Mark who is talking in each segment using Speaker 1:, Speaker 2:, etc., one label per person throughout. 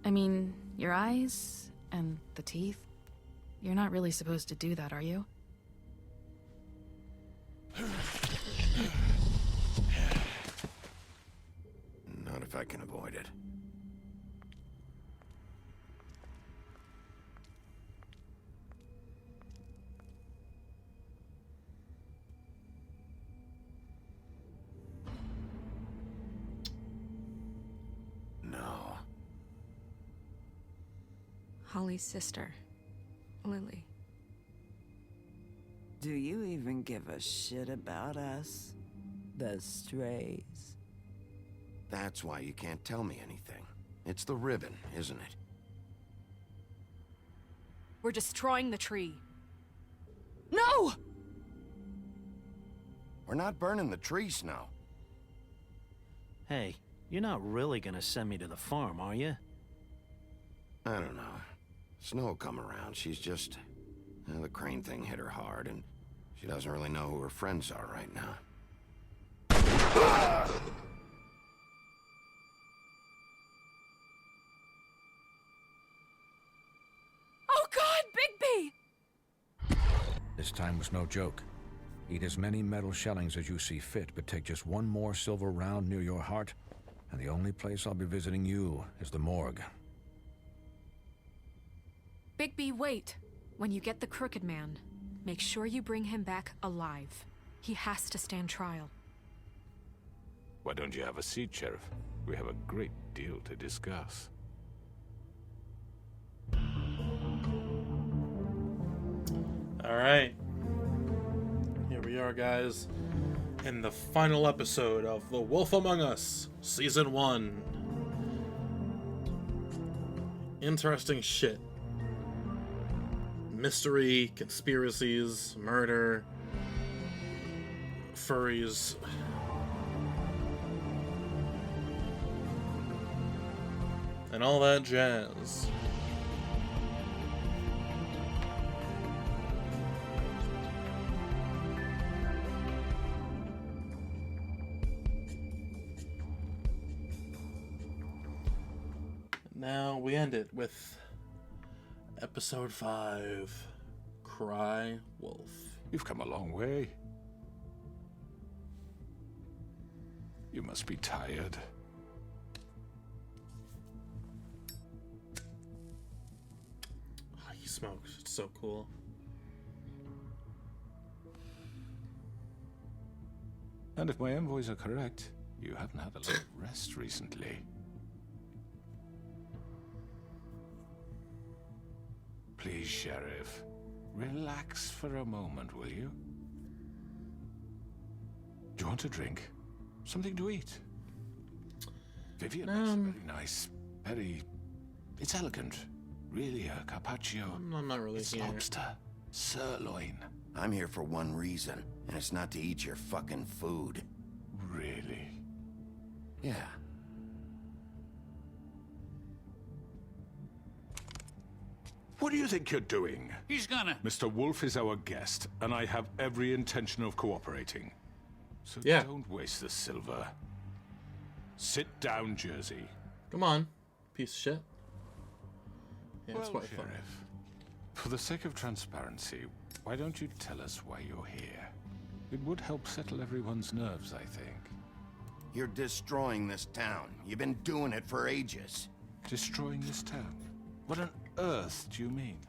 Speaker 1: I mean, your eyes and the teeth. You're not really supposed to do that, are you?
Speaker 2: Not if I can avoid it. No.
Speaker 3: Holly's sister, Lily.
Speaker 4: Do you even give a shit about us? The strays?
Speaker 2: That's why you can't tell me anything. It's the ribbon, isn't it?
Speaker 5: We're destroying the tree.
Speaker 1: No!
Speaker 2: We're not burning the tree, Snow.
Speaker 6: Hey, you're not really gonna send me to the farm, are you?
Speaker 2: I don't know. Snow will come around. She's just... the crane thing hit her hard, and she doesn't really know who her friends are right now.
Speaker 5: Oh God, Bigby!
Speaker 7: This time was no joke. Eat as many metal shellings as you see fit, but take just one more silver round near your heart, and the only place I'll be visiting you is the morgue.
Speaker 5: Bigby, wait. When you get the Crooked Man, make sure you bring him back alive. He has to stand trial.
Speaker 8: Why don't you have a seat, Sheriff? We have a great deal to discuss.
Speaker 9: Alright. Here we are, guys, in the final episode of The Wolf Among Us, Season 1. Interesting shit. Mystery, conspiracies, murder, furries. And all that jazz. Now we end it with Episode 5, Cry Wolf.
Speaker 8: You've come a long way. You must be tired.
Speaker 9: Oh, he smokes. It's so cool.
Speaker 8: And if my envoys are correct, you haven't had a lot of rest recently. Please, Sheriff, relax for a moment, will you? Do you want a drink? Something to eat? Vivian makes very nice, it's elegant. Really, a carpaccio.
Speaker 9: I'm not really
Speaker 8: It's
Speaker 9: here.
Speaker 8: lobster, sirloin.
Speaker 2: I'm here for one reason, and it's not to eat your fucking food.
Speaker 8: Really?
Speaker 2: Yeah.
Speaker 8: What do you think you're doing?
Speaker 10: He's gonna...
Speaker 8: Mr. Wolf is our guest, and I have every intention of cooperating. So
Speaker 9: Yeah.
Speaker 8: don't waste the silver. Sit down, Jersey.
Speaker 9: Come on, piece of shit. Yeah, it's
Speaker 8: Well,
Speaker 9: quite fun.
Speaker 8: Sheriff, for the sake of transparency, why don't you tell us why you're here? It would help settle everyone's nerves, I think.
Speaker 2: You're destroying this town. You've been doing it for ages.
Speaker 8: Destroying this town? What on earth do you mean?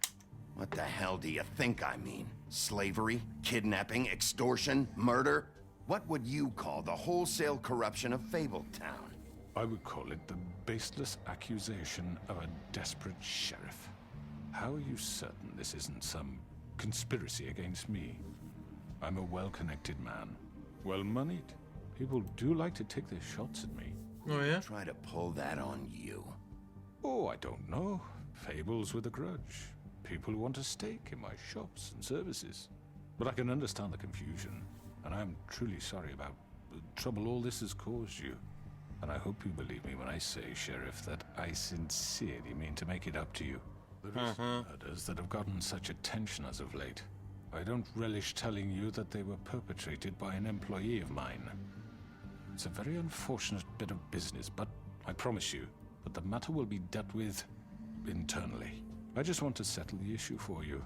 Speaker 2: What the hell do you think I mean? Slavery? Kidnapping? Extortion? Murder? What would you call the wholesale corruption of Fabletown?
Speaker 8: I would call it the baseless accusation of a desperate sheriff. How are you certain this isn't some conspiracy against me? I'm a well-connected man, well-moneyed. People do like to take their shots at me.
Speaker 9: Oh yeah?
Speaker 2: Try to pull that on you.
Speaker 8: Oh, I don't know. Fables with a grudge. People who want a stake in my shops and services. But I can understand the confusion, and I'm truly sorry about the trouble all this has caused you. And I hope you believe me when I say, Sheriff, that I sincerely mean to make it up to you. The recent murders that have gotten such attention as of late, I don't relish telling you that they were perpetrated by an employee of mine. It's a very unfortunate bit of business, but I promise you, but the matter will be dealt with internally. I just want to settle the issue for you,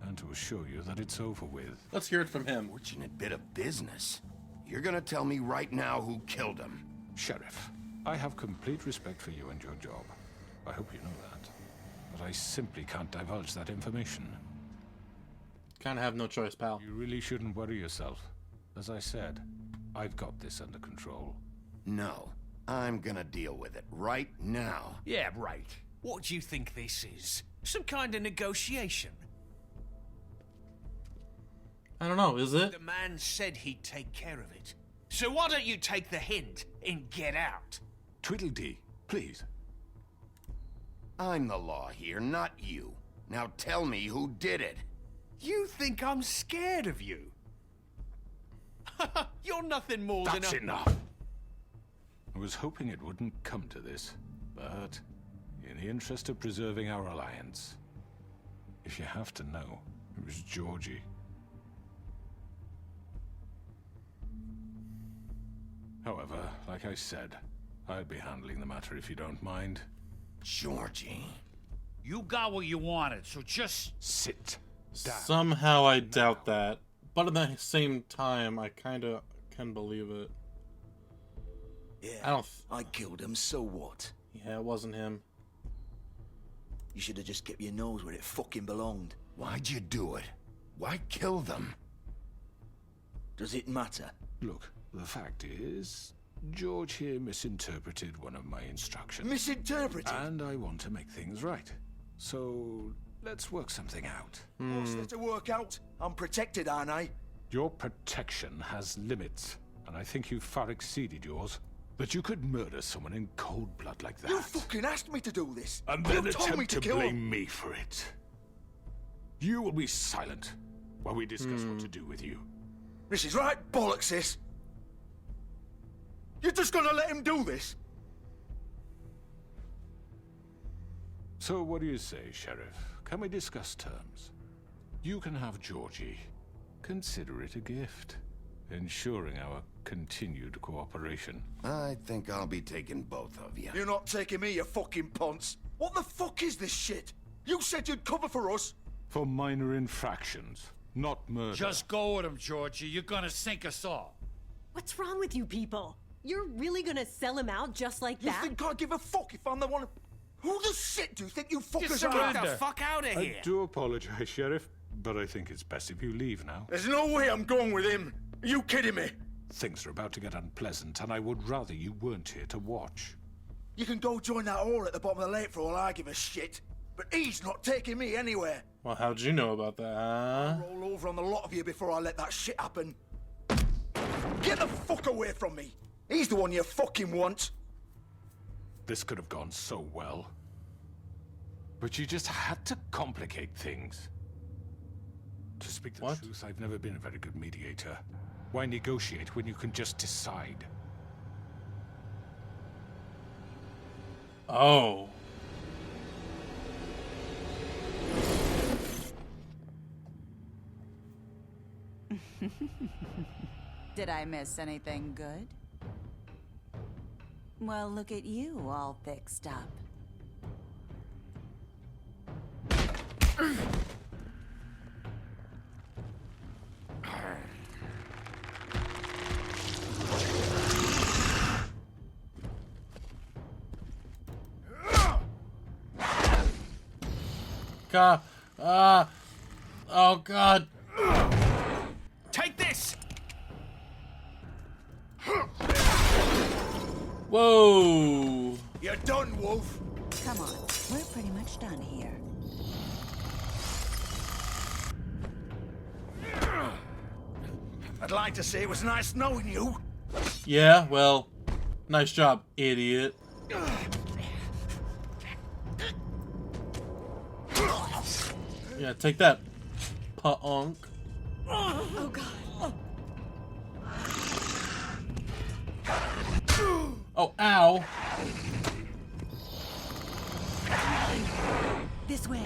Speaker 8: and to assure you that it's over with.
Speaker 9: Let's hear it from him.
Speaker 2: Fortunate bit of business. You're gonna tell me right now who killed him.
Speaker 8: Sheriff, I have complete respect for you and your job. I hope you know that. But I simply can't divulge that information.
Speaker 9: Kind of have no choice, pal.
Speaker 8: You really shouldn't worry yourself. As I said, I've got this under control.
Speaker 2: No, I'm gonna deal with it right now.
Speaker 10: Yeah, right. What do you think this is? Some kind of negotiation?
Speaker 9: I don't know, is it?
Speaker 10: The man said he'd take care of it. So why don't you take the hint and get out?
Speaker 8: Tweedledee, please.
Speaker 2: I'm the law here, not you. Now tell me who did it.
Speaker 10: You think I'm scared of you? You're nothing more
Speaker 8: That's
Speaker 10: than a...
Speaker 8: enough! I was hoping it wouldn't come to this, but in the interest of preserving our alliance, if you have to know, it was Georgie. However, like I said, I'll be handling the matter if you don't mind.
Speaker 2: Georgie.
Speaker 11: You got what you wanted, so just
Speaker 8: sit down.
Speaker 9: Somehow I doubt that. But at the same time, I kind of can believe it.
Speaker 12: Yeah, I killed him, so what?
Speaker 9: Yeah, it wasn't him.
Speaker 12: You should have just kept your nose where it fucking belonged.
Speaker 2: Why'd you do it? Why kill them?
Speaker 12: Does it matter?
Speaker 8: Look, the fact is, George here misinterpreted one of my instructions.
Speaker 12: Misinterpreted?
Speaker 8: And I want to make things right. So, let's work something out.
Speaker 12: What's there to work out? I'm protected, aren't I?
Speaker 8: Your protection has limits, and I think you've far exceeded yours. But you could murder someone in cold blood like that.
Speaker 12: You fucking asked me to do this.
Speaker 8: And then
Speaker 12: you told me
Speaker 8: attempt
Speaker 12: to
Speaker 8: to
Speaker 12: kill
Speaker 8: blame
Speaker 12: him.
Speaker 8: me for it. You will be silent while we discuss what to do with you.
Speaker 12: This is right bollocks, this. You're just gonna let him do this?
Speaker 8: So what do you say, Sheriff? Can we discuss terms? You can have Georgie. Consider it a gift, ensuring our continued cooperation.
Speaker 2: I think I'll be taking both of you.
Speaker 12: You're not taking me, you fucking ponce. What the fuck is this shit? You said you'd cover for us.
Speaker 8: For minor infractions, not murder.
Speaker 11: just go with him, Georgie. You're gonna sink us all.
Speaker 13: What's wrong with you people? You're really gonna sell him out just like
Speaker 12: You
Speaker 13: that?
Speaker 12: think I give a fuck if I'm the one? Who the shit do you think you fuckers
Speaker 10: Get
Speaker 12: are?
Speaker 10: the fuck out of here!
Speaker 8: I do apologize, Sheriff, but I think it's best if you leave now.
Speaker 12: There's no way I'm going with him. Are you kidding me?
Speaker 8: Things are about to get unpleasant, and I would rather you weren't here to watch.
Speaker 12: You can go join that whore at the bottom of the lake for all I give a shit. But he's not taking me anywhere.
Speaker 9: Well, how'd you know about that, huh?
Speaker 12: I'll roll over on the lot of you before I let that shit happen. Get the fuck away from me. He's the one you fucking want.
Speaker 8: This could have gone so well. But you just had to complicate things. To speak the truth, I've never been a very good mediator. Why negotiate when you can just decide?
Speaker 9: Oh.
Speaker 14: Did I miss anything good? Well, look at you, all fixed up.
Speaker 9: God. Oh, God.
Speaker 10: Take this!
Speaker 9: Whoa.
Speaker 12: You're done, Wolf.
Speaker 14: Come on, we're pretty much done here.
Speaker 12: I'd like to say it was nice knowing you.
Speaker 9: Yeah, well, nice job, idiot. Yeah, take that, punk.
Speaker 13: Oh, God.
Speaker 9: Oh, ow.
Speaker 14: This way.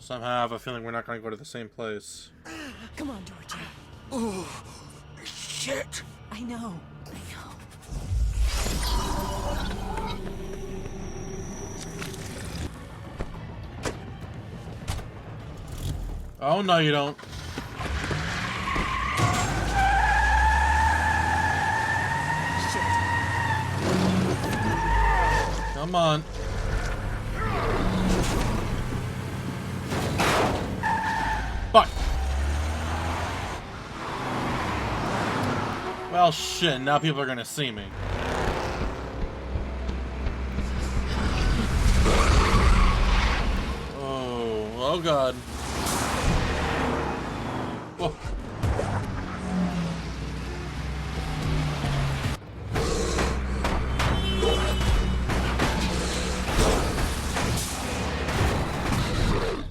Speaker 9: Somehow I have a feeling we're not going to go to the same place.
Speaker 13: Come on, Georgie.
Speaker 12: Oh, shit.
Speaker 13: I know.
Speaker 9: Oh, no, you don't. Come on. Fuck. Well, shit, now people are gonna see me. Oh god. Whoa.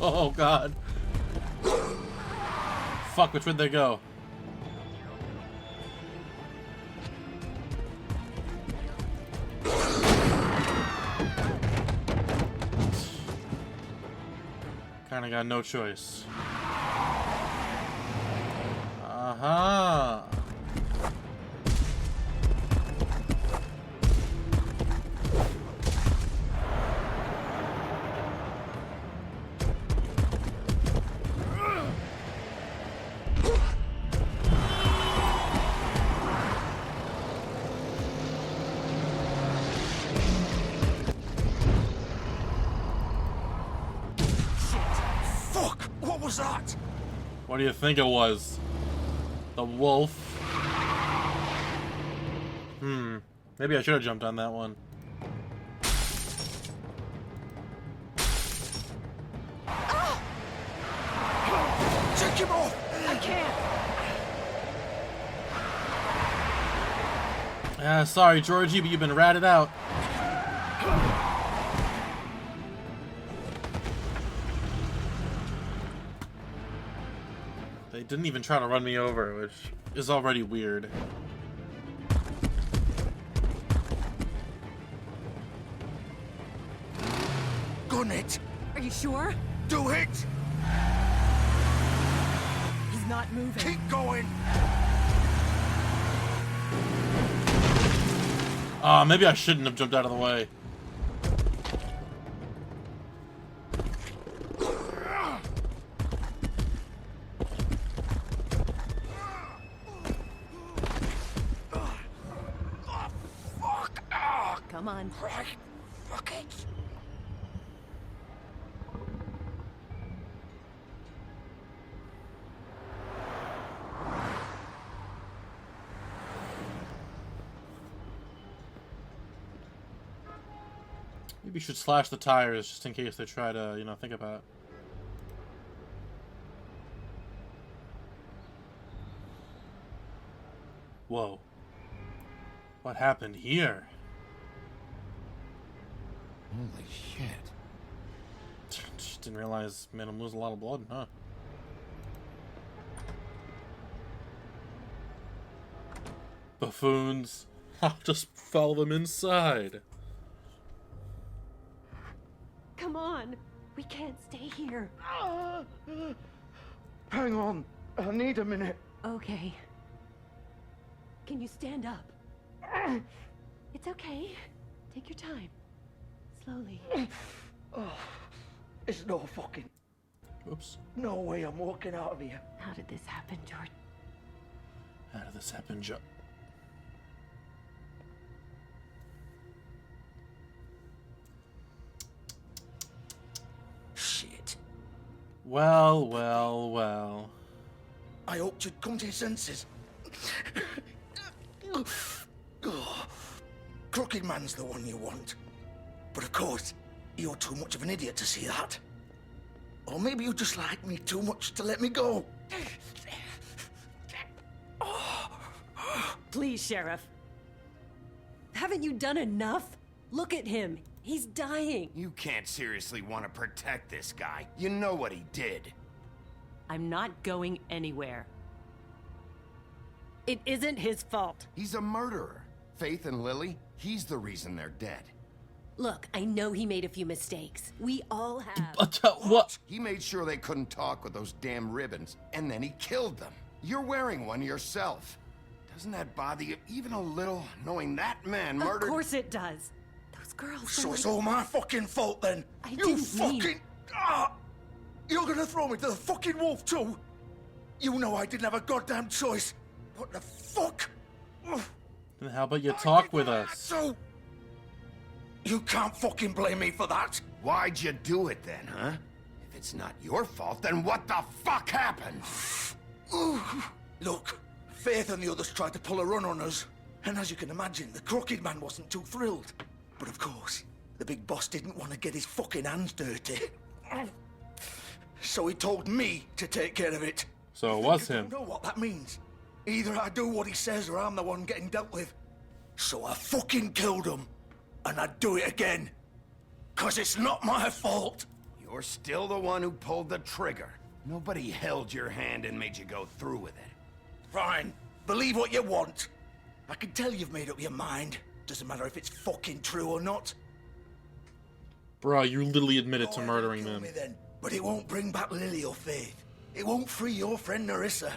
Speaker 9: Oh god. Fuck, which would they go? Kinda got no choice. Aha.
Speaker 12: What was that?
Speaker 9: What do you think it was? The wolf? Maybe I should have jumped on that one.
Speaker 12: Take him off!
Speaker 13: I can't!
Speaker 9: Sorry, Georgie, but you've been ratted out. They didn't even try to run me over, which is already weird.
Speaker 12: Gun it!
Speaker 13: Are you sure?
Speaker 12: Do it!
Speaker 13: He's not moving.
Speaker 12: Keep going!
Speaker 9: Maybe I shouldn't have jumped out of the way.
Speaker 13: Come on.
Speaker 12: Right. Fuck it.
Speaker 9: Maybe you should slash the tires just in case they try to, you know, think about it. Whoa. What happened here?
Speaker 2: Holy shit.
Speaker 9: Just didn't realize made him lose a lot of blood, huh? Buffoons. I'll just follow them inside.
Speaker 13: Come on. We can't stay here.
Speaker 12: Hang on. I need a minute.
Speaker 13: Okay. Can you stand up? It's okay. Take your time. Slowly.
Speaker 12: Oh, it's no fucking...
Speaker 9: Oops.
Speaker 12: No way I'm walking out of here.
Speaker 13: How did this happen, George?
Speaker 9: How did this happen, Joe?
Speaker 12: Shit.
Speaker 9: Well, well, well.
Speaker 12: I hoped you'd come to your senses. Crooked Man's the one you want. But of course, you're too much of an idiot to see that. Or maybe you just like me too much to let me go.
Speaker 13: Please, Sheriff. Haven't you done enough? Look at him. He's dying.
Speaker 2: You can't seriously want to protect this guy. You know what he did.
Speaker 13: I'm not going anywhere. It isn't his fault.
Speaker 2: He's a murderer. Faith and Lily, he's the reason they're dead.
Speaker 13: Look, I know he made a few mistakes. We all have.
Speaker 9: What?
Speaker 2: He made sure they couldn't talk with those damn ribbons, and then he killed them. You're wearing one yourself. Doesn't that bother you even a little, knowing that man murdered...
Speaker 13: Of course it does. Those girls...
Speaker 12: So it's all my fucking fault then?
Speaker 13: I
Speaker 12: You fucking... You're gonna throw me to the fucking wolf too? You know I didn't have a goddamn choice. What the fuck?
Speaker 9: Then how about you talk with us?
Speaker 12: So... You can't fucking blame me for that.
Speaker 2: Why'd you do it then, huh? If it's not your fault, then what the fuck happened?
Speaker 12: Look, Faith and the others tried to pull a run on us. And as you can imagine, the Crooked Man wasn't too thrilled. But of course, the big boss didn't want to get his fucking hands dirty. So he told me to take care of it.
Speaker 9: So it was him.
Speaker 12: I don't know what that means. Either I do what he says or I'm the one getting dealt with. So I fucking killed him. And I'd do it again. 'Cause it's not my fault.
Speaker 2: You're still the one who pulled the trigger. Nobody held your hand and made you go through with it.
Speaker 12: Fine. Believe what you want. I can tell you've made up your mind. Doesn't matter if it's fucking true or not.
Speaker 9: Bro, you literally admitted to murdering them.
Speaker 12: But it won't bring back Lily or Faith. It won't free your friend Narissa.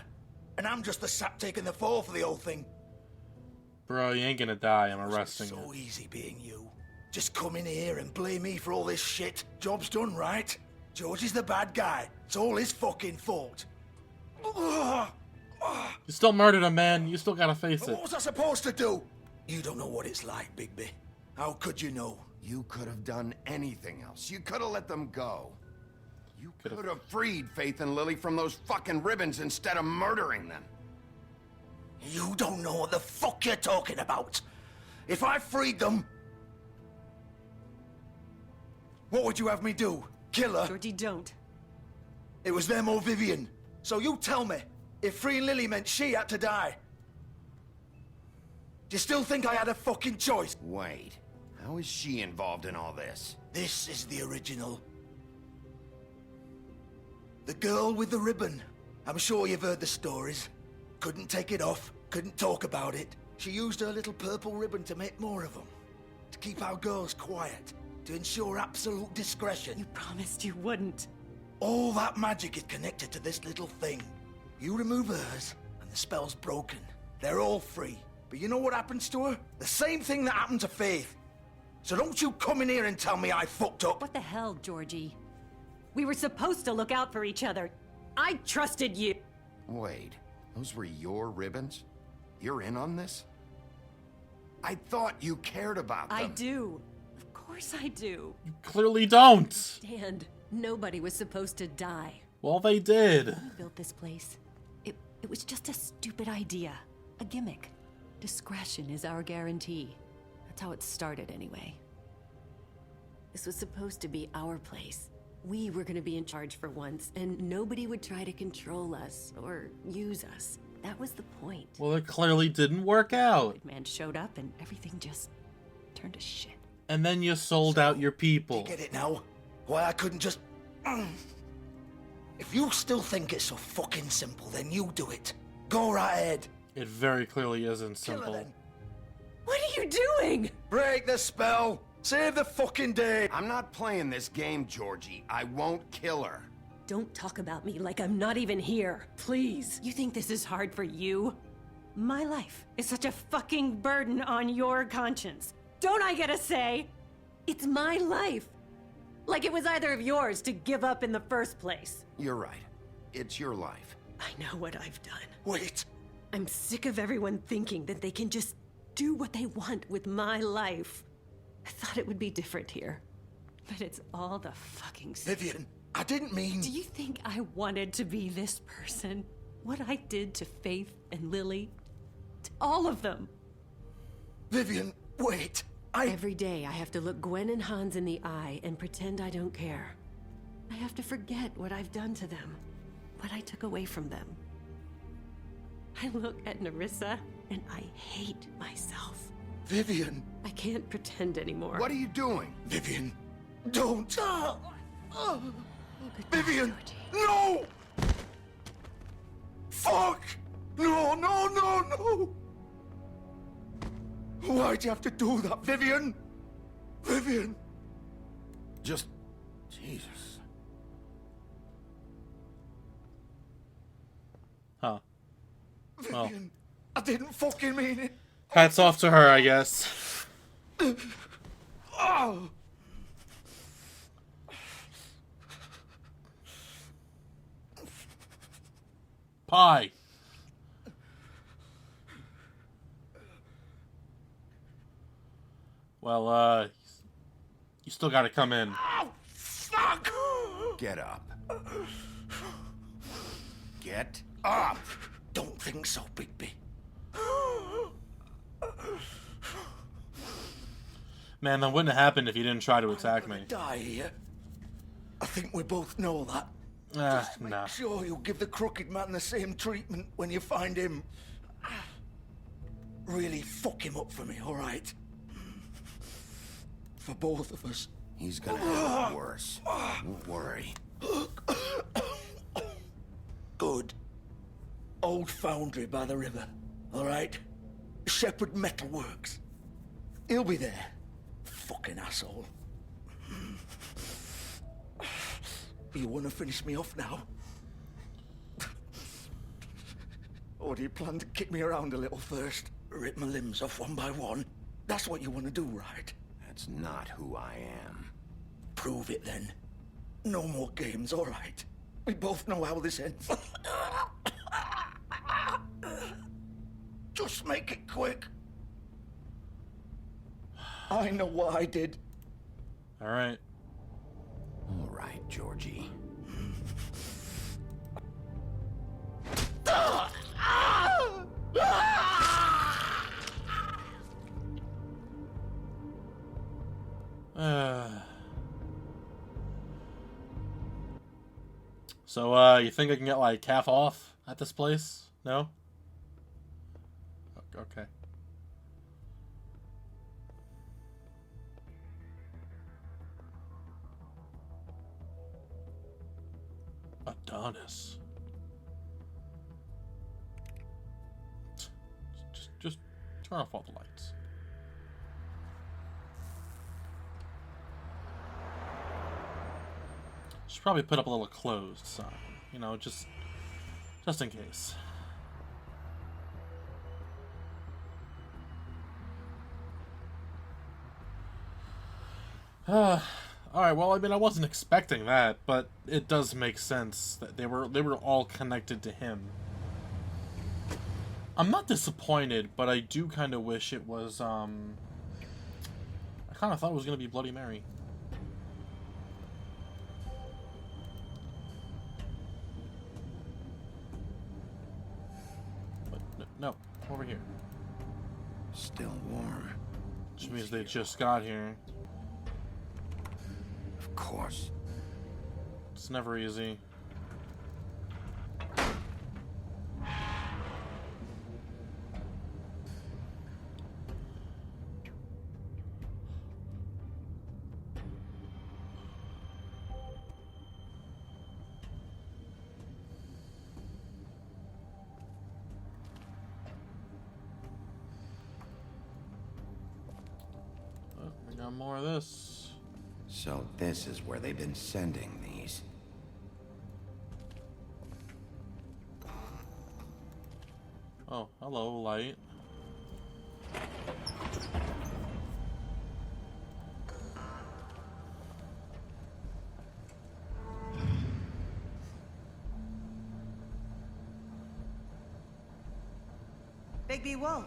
Speaker 12: And I'm just the sap taking the fall for the whole thing.
Speaker 9: Bro, you ain't gonna die. I'm arresting
Speaker 12: So
Speaker 9: you.
Speaker 12: easy being you. Just come in here and blame me for all this shit. Job's done, right? George is the bad guy. It's all his fucking fault.
Speaker 9: You still murdered a man. You still gotta face it.
Speaker 12: What was I supposed to do? You don't know what it's like, Bigby. How could you know?
Speaker 2: You could have done anything else. You could have let them go. You could have freed Faith and Lily from those fucking ribbons instead of murdering them.
Speaker 12: You don't know what the fuck you're talking about. If I freed them... What would you have me do? Kill her?
Speaker 13: Georgie, don't.
Speaker 12: It was them or Vivian. So you tell me, if freeing Lily meant she had to die. Do you still think I had a fucking choice?
Speaker 2: Wait, how is she involved in all this?
Speaker 12: This is the original. The girl with the ribbon. I'm sure you've heard the stories. Couldn't take it off, couldn't talk about it. She used her little purple ribbon to make more of them. To keep our girls quiet. To ensure absolute discretion.
Speaker 13: You promised you wouldn't.
Speaker 12: All that magic is connected to this little thing. You remove hers, and the spell's broken. They're all free. But you know what happens to her? The same thing that happened to Faith. So don't you come in here and tell me I fucked up.
Speaker 13: What the hell, Georgie? We were supposed to look out for each other. I trusted you.
Speaker 2: Wait, those were your ribbons? You're in on this? I thought you cared about them.
Speaker 13: I do. Of course I do.
Speaker 9: You clearly don't.
Speaker 13: Stand. Nobody was supposed to die.
Speaker 9: Well, they did.
Speaker 13: When we built this place, it was just a stupid idea. A gimmick. Discretion is our guarantee. That's how it started anyway. This was supposed to be our place. We were gonna be in charge for once, and nobody would try to control us or use us. That was the point.
Speaker 9: Well, it clearly didn't work out.
Speaker 13: Big man showed up and everything just turned to shit.
Speaker 9: And then you sold out your people.
Speaker 12: Get it now? Why I couldn't just... If you still think it's so fucking simple, then you do it. Go right ahead.
Speaker 9: It very clearly isn't simple.
Speaker 13: What are you doing?
Speaker 12: Break the spell. Save the fucking day.
Speaker 2: I'm not playing this game, Georgie. I won't kill her.
Speaker 13: Don't talk about me like I'm not even here. Please. You think this is hard for you? My life is such a fucking burden on your conscience. Don't I get a say? It's my life. Like it was either of yours to give up in the first place.
Speaker 2: You're right. It's your life.
Speaker 13: I know what I've done.
Speaker 12: Wait.
Speaker 13: I'm sick of everyone thinking that they can just do what they want with my life. I thought it would be different here. But it's all the fucking same.
Speaker 12: Vivian, I didn't mean...
Speaker 13: Do you think I wanted to be this person? What I did to Faith and Lily? To all of them.
Speaker 12: Vivian, wait.
Speaker 13: Every day I have to look Gwen and Hans in the eye and pretend I don't care. I have to forget what I've done to them. What I took away from them. I look at Narissa and I hate myself.
Speaker 12: Vivian.
Speaker 13: I can't pretend anymore.
Speaker 2: What are you doing?
Speaker 12: Vivian, don't. Vivian, no! Fuck! No, no, no, no! Why'd you have to do that, Vivian? Vivian!
Speaker 2: Just... Jesus.
Speaker 9: Huh. Well,
Speaker 12: Vivian, I didn't fucking mean it.
Speaker 9: hats off to her, I guess.
Speaker 12: Oh!
Speaker 9: Pie. Well, you still gotta come in.
Speaker 12: Oh, fuck!
Speaker 2: Get up. Get up!
Speaker 12: Don't think so, Bigby.
Speaker 9: Man, that wouldn't have happened if you didn't try to attack me.
Speaker 12: Die here. I think we both know that. Just make
Speaker 9: Nah.
Speaker 12: sure you give the crooked man the same treatment when you find him. Really fuck him up for me, all right? For both of us.
Speaker 2: He's gonna have it worse. Don't worry.
Speaker 12: Good. Old foundry by the river, all right? Shepherd Metalworks. He'll be there. Fucking asshole. You want to finish me off now? Or do you plan to kick me around a little first? Rip my limbs off one by one? That's what you want to do, right?
Speaker 2: That's not who I am.
Speaker 12: Prove it then. No more games, all right? We both know how this ends. Just make it quick. I know what I did.
Speaker 9: All right.
Speaker 2: All right, Georgie.
Speaker 9: So, you think I can get, like, half off at this place? No? Okay. Adonis. Just turn off all the lights. Should probably put up a little closed sign, you know, just in case. Alright, well, I mean, I wasn't expecting that, but it does make sense that they were all connected to him. I'm not disappointed, but I do kind of wish it was, I kind of thought it was going to be Bloody Mary. But, no, over here.
Speaker 2: Still warm.
Speaker 9: Which means they just got here.
Speaker 2: Of course.
Speaker 9: It's never easy. Oh, we got more of this.
Speaker 2: So this is where they've been sending these.
Speaker 9: Oh, hello, light.
Speaker 14: Bigby Wolf.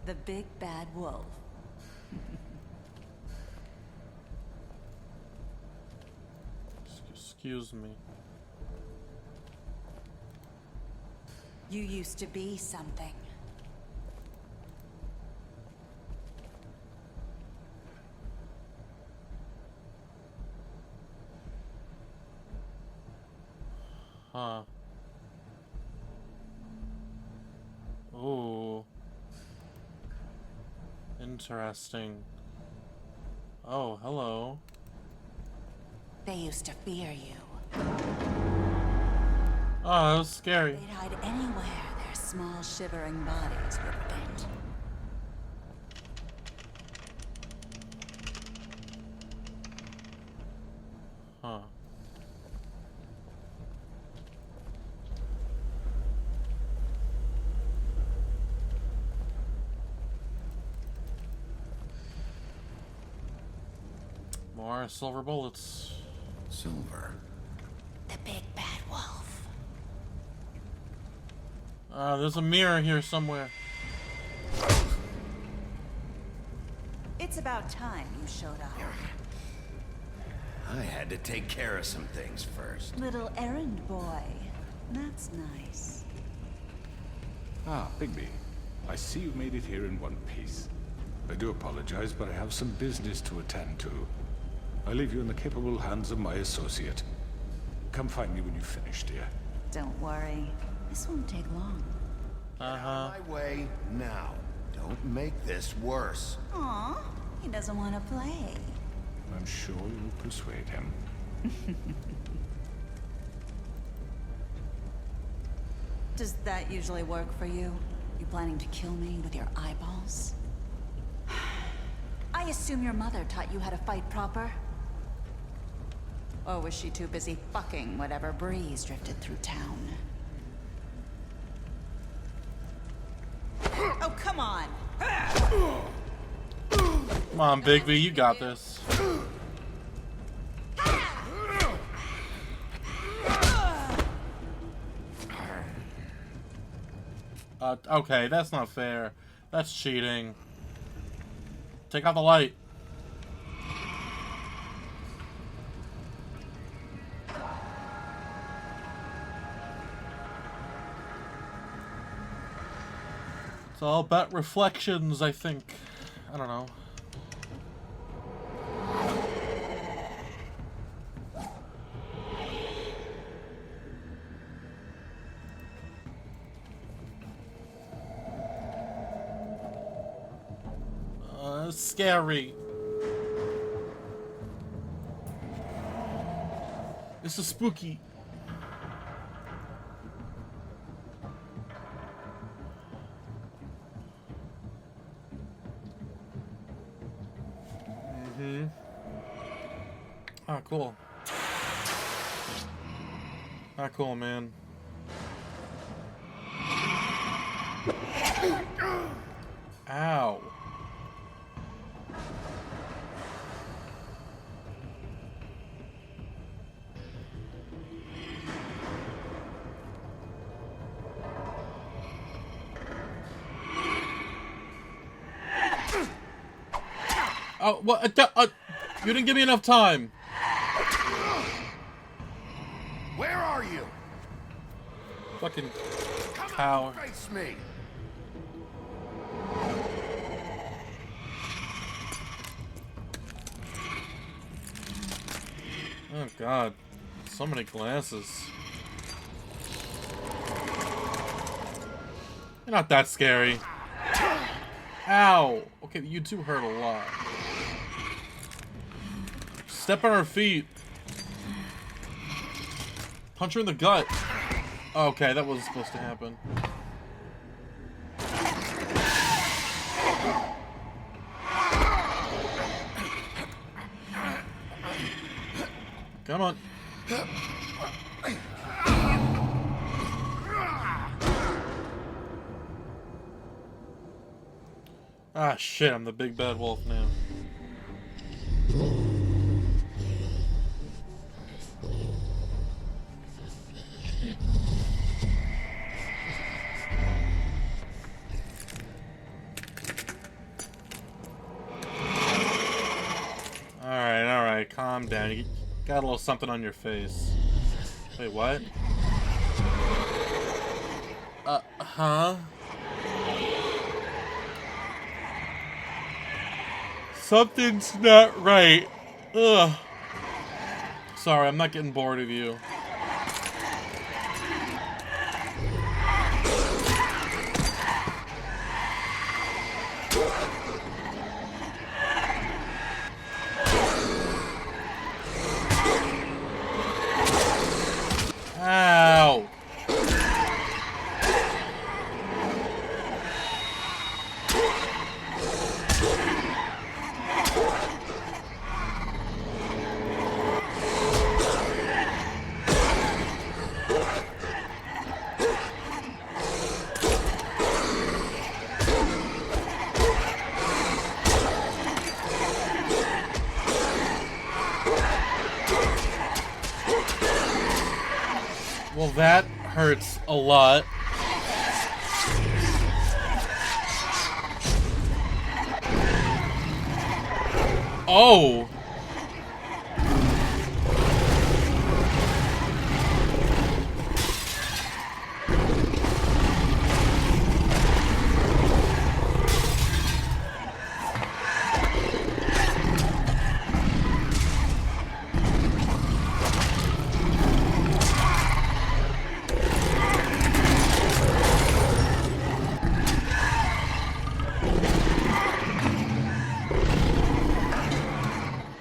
Speaker 14: The big bad wolf.
Speaker 9: Excuse me.
Speaker 14: You used to be something.
Speaker 9: Huh. Ooh. Interesting. Oh, hello.
Speaker 14: They used to fear you.
Speaker 9: Oh, that was scary.
Speaker 14: They'd hide anywhere their small shivering bodies were bent.
Speaker 9: Huh. More silver bullets.
Speaker 2: Silver.
Speaker 14: The big bad wolf.
Speaker 9: There's a mirror here somewhere.
Speaker 14: It's about time you showed up.
Speaker 2: I had to take care of some things first.
Speaker 14: Little errand boy. That's nice.
Speaker 8: Ah, Bigby. I see you've made it here in one piece. I do apologize, but I have some business to attend to. I leave you in the capable hands of my associate. Come find me when you've finished, dear.
Speaker 14: Don't worry. This won't take long.
Speaker 2: Out of my way now. Don't make this worse.
Speaker 14: Aw, he doesn't want to play.
Speaker 8: I'm sure you'll persuade him.
Speaker 14: Does that usually work for you? You planning to kill me with your eyeballs? I assume your mother taught you how to fight proper? Or was she too busy fucking whatever breeze drifted through town? Oh, come on!
Speaker 9: Come on, Bigby, you got this. Okay, that's not fair. That's cheating. Take out the light. It's all about reflections, I think. I don't know. Scary. This is spooky. Ah, cool. Ah, cool, man. Ow. Oh, what? You didn't give me enough time.
Speaker 2: Where are you?
Speaker 9: Fucking
Speaker 2: Come
Speaker 9: cow.
Speaker 2: on, face me.
Speaker 9: Oh god, so many glasses. You're not that scary. Ow! Okay, you two hurt a lot. Step on her feet. Punch her in the gut. Okay, that wasn't supposed to happen. Come on. Ah, shit, I'm the big bad wolf now. Alright, calm down. You got a little something on your face. Wait, what? Huh? Something's not right. Ugh. Sorry, I'm not getting bored of you. Ow. that hurts a lot. Oh!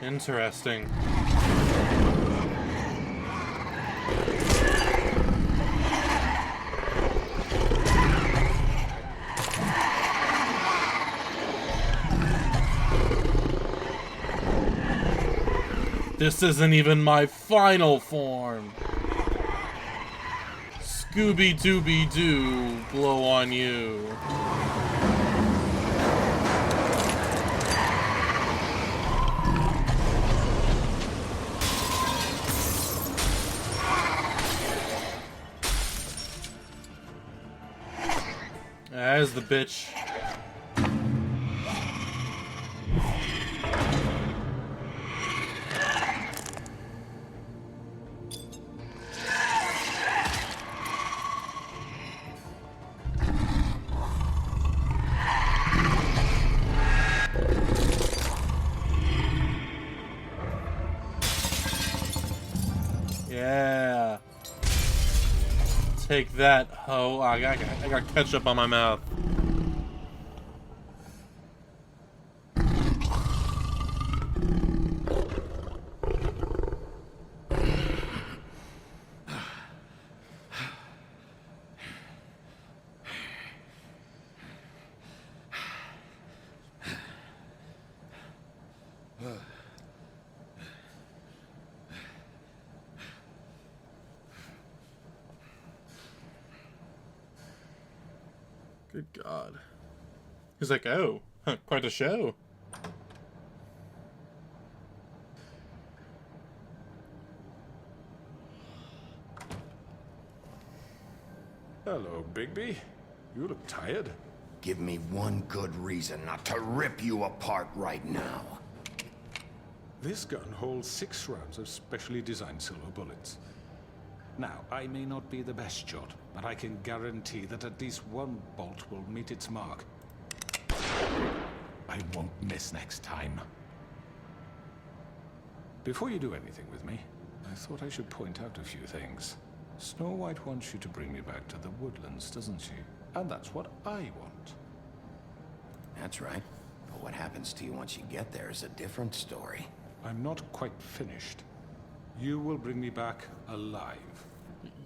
Speaker 9: Interesting. This isn't even my final form. Scooby-Dooby-Doo, blow on you. There's the bitch. Yeah. Take that, ho. I got ketchup on my mouth. Good God. He's like, oh, quite a show.
Speaker 8: Hello, Bigby. You look tired.
Speaker 2: Give me one good reason not to rip you apart right now.
Speaker 8: This gun holds 6 rounds of specially designed silver bullets. Now, I may not be the best shot, but I can guarantee that at least one bolt will meet its mark. I won't miss next time. Before you do anything with me, I thought I should point out a few things. Snow White wants you to bring me back to the woodlands, doesn't she? And that's what I want.
Speaker 2: That's right. But what happens to you once you get there is a different story.
Speaker 8: I'm not quite finished. You will bring me back alive.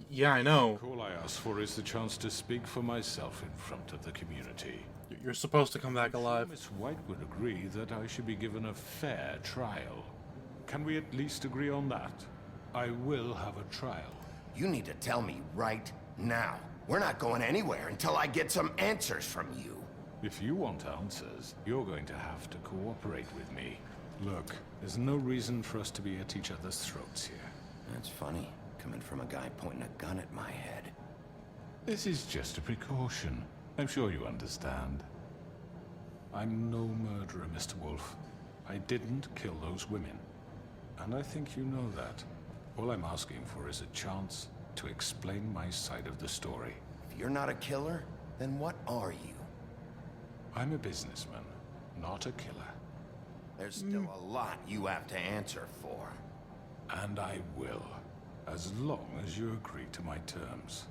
Speaker 9: Yeah, I know.
Speaker 8: All I ask for is the chance to speak for myself in front of the community.
Speaker 9: You're supposed to come back alive.
Speaker 8: Miss White would agree that I should be given a fair trial. Can we at least agree on that? I will have a trial.
Speaker 2: You need to tell me right now. We're not going anywhere until I get some answers from you.
Speaker 8: If you want answers, you're going to have to cooperate with me. Look, there's no reason for us to be at each other's throats here.
Speaker 2: That's funny, coming from a guy pointing a gun at my head.
Speaker 8: This is just a precaution. I'm sure you understand. I'm no murderer, Mr. Wolf. I didn't kill those women. And I think you know that. All I'm asking for is a chance to explain my side of the story.
Speaker 2: If you're not a killer, then what are you?
Speaker 8: I'm a businessman, not a killer.
Speaker 2: There's still a lot you have to answer for.
Speaker 8: And I will, as long as you agree to my terms.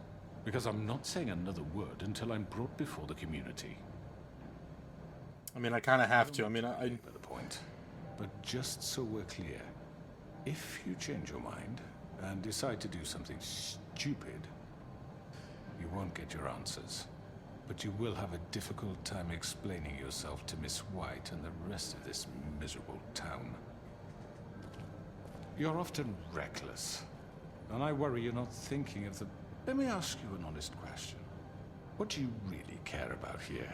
Speaker 8: Because I'm not saying another word until I'm brought before the community.
Speaker 9: I mean, I kind of have to. I mean, I...
Speaker 8: By the point. But just so we're clear, if you change your mind and decide to do something stupid, you won't get your answers. But you will have a difficult time explaining yourself to Miss White and the rest of this miserable town. You're often reckless, and I worry you're not thinking of the... Let me ask you an honest question. What do you really care about here?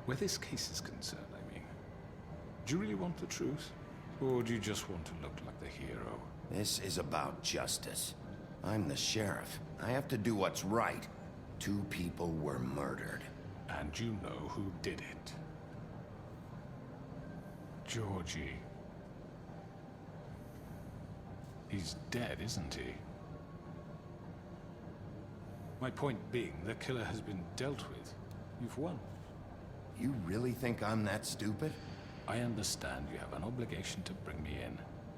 Speaker 8: Where this case is concerned, I mean. Do you really want the truth? Or do you just want to look like the hero?
Speaker 2: This is about justice. I'm the sheriff. I have to do what's right. 2 people were murdered.
Speaker 8: And you know who did it. Georgie. He's dead, isn't he? My point being, the killer has been dealt with. You've won.
Speaker 2: You really think I'm that stupid?
Speaker 8: I understand you have an obligation to bring me in,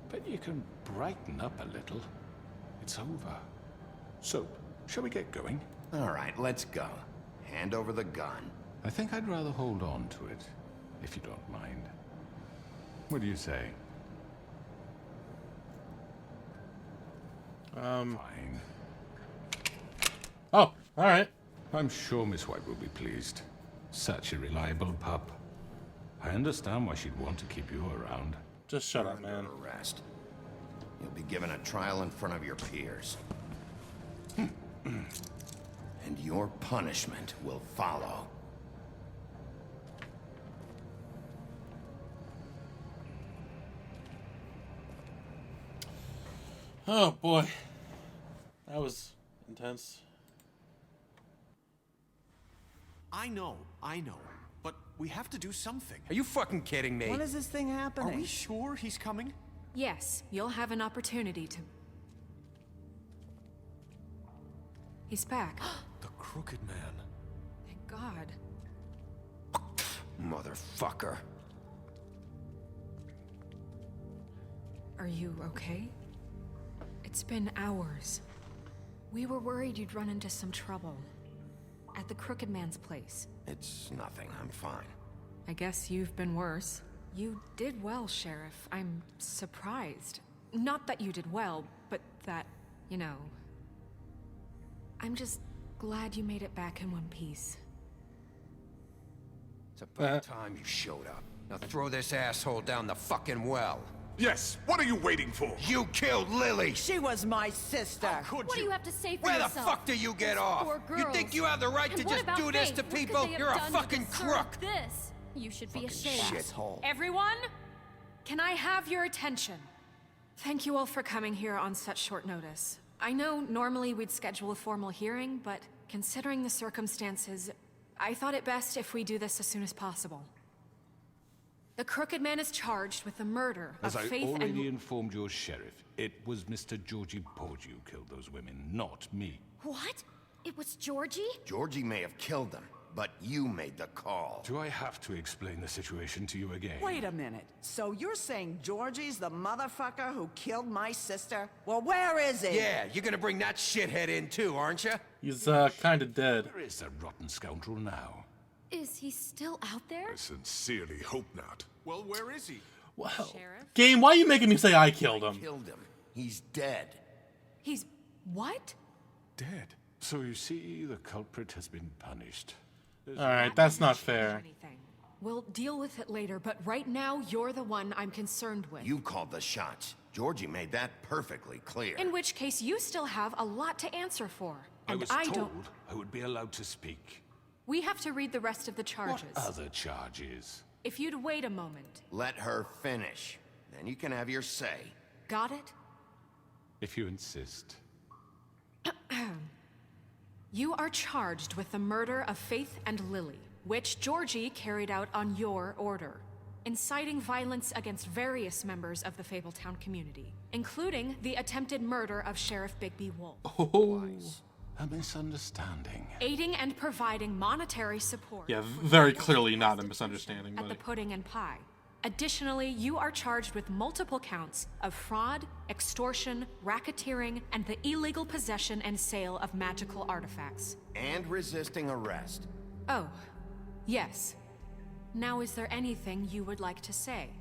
Speaker 8: but you can brighten up a little. It's over. So, shall we get going?
Speaker 2: All right, let's go. Hand over the gun.
Speaker 8: I think I'd rather hold on to it, if you don't mind. What do you say? Fine.
Speaker 9: Oh, all right.
Speaker 8: I'm sure Miss White will be pleased. Such a reliable pup. I understand why she'd want to keep you around.
Speaker 9: Just shut up, man.
Speaker 2: Arrest. You'll be given a trial in front of your peers. And your punishment will follow.
Speaker 9: Oh boy, that was intense.
Speaker 15: I know, but we have to do something.
Speaker 10: Are you fucking kidding me?
Speaker 4: When is this thing happening?
Speaker 15: Are we sure he's coming?
Speaker 5: Yes, you'll have an opportunity to... He's back.
Speaker 15: The Crooked Man.
Speaker 5: Thank God.
Speaker 10: Motherfucker.
Speaker 5: Are you okay? It's been hours. We were worried you'd run into some trouble. At the Crooked Man's place.
Speaker 2: It's nothing. I'm fine.
Speaker 5: I guess you've been worse. You did well, Sheriff. I'm surprised. Not that you did well, but that, you know... I'm just glad you made it back in one piece.
Speaker 10: It's about time you showed up. Now throw this asshole down the fucking well.
Speaker 16: Yes, what are you waiting for?
Speaker 10: You killed Lily!
Speaker 4: She was my sister.
Speaker 14: What do you have to say for
Speaker 10: Where
Speaker 14: yourself?
Speaker 10: the fuck do you get off? You think you have the right to just do this to people? You're a fucking crook!
Speaker 14: This? You should be ashamed.
Speaker 10: Shithole.
Speaker 5: Everyone, can I have your attention? Thank you all for coming here on such short notice. I know normally we'd schedule a formal hearing, but considering the circumstances, I thought it best if we do this as soon as possible. The Crooked Man is charged with the murder
Speaker 8: As
Speaker 5: of
Speaker 8: I
Speaker 5: Faith
Speaker 8: already
Speaker 5: and...
Speaker 8: informed your sheriff, it was Mr. Georgie Porgy who killed those women, not me.
Speaker 14: What? It was Georgie?
Speaker 2: Georgie may have killed them, but you made the call.
Speaker 8: Do I have to explain the situation to you again?
Speaker 4: Wait a minute. So you're saying Georgie's the motherfucker who killed my sister? Well, where is he?
Speaker 10: Yeah, you're gonna bring that shithead in too, aren't you?
Speaker 9: He's kind of dead.
Speaker 8: Where is that rotten scoundrel now?
Speaker 14: Is he still out there?
Speaker 16: I sincerely hope not.
Speaker 15: Well, where is he?
Speaker 9: Wow. Game, why are you making me say I killed him?
Speaker 2: Killed him. He's dead.
Speaker 5: He's... what?
Speaker 8: Dead. So you see, the culprit has been punished.
Speaker 9: Alright, that's not fair.
Speaker 5: We'll deal with it later, but right now, you're the one I'm concerned with.
Speaker 2: You called the shots. Georgie made that perfectly clear.
Speaker 5: In which case, you still have a lot to answer for.
Speaker 8: I
Speaker 5: And
Speaker 8: was
Speaker 5: I
Speaker 8: told
Speaker 5: don't...
Speaker 8: I would be allowed to speak.
Speaker 5: We have to read the rest of the charges.
Speaker 8: What other charges?
Speaker 5: If you'd wait a moment.
Speaker 2: Let her finish. Then you can have your say.
Speaker 5: Got it?
Speaker 8: If you insist.
Speaker 5: You are charged with the murder of Faith and Lily, which Georgie carried out on your order, inciting violence against various members of the Fabletown community, including the attempted murder of Sheriff Bigby Wolf.
Speaker 8: A misunderstanding.
Speaker 5: Aiding and providing monetary support.
Speaker 9: Yeah, very clearly not a misunderstanding,
Speaker 5: At the
Speaker 9: buddy.
Speaker 5: pudding and pie. Additionally, you are charged with multiple counts of fraud, extortion, racketeering, and the illegal possession and sale of magical artifacts.
Speaker 2: And resisting arrest.
Speaker 5: Oh, yes. Now, is there anything you would like to say?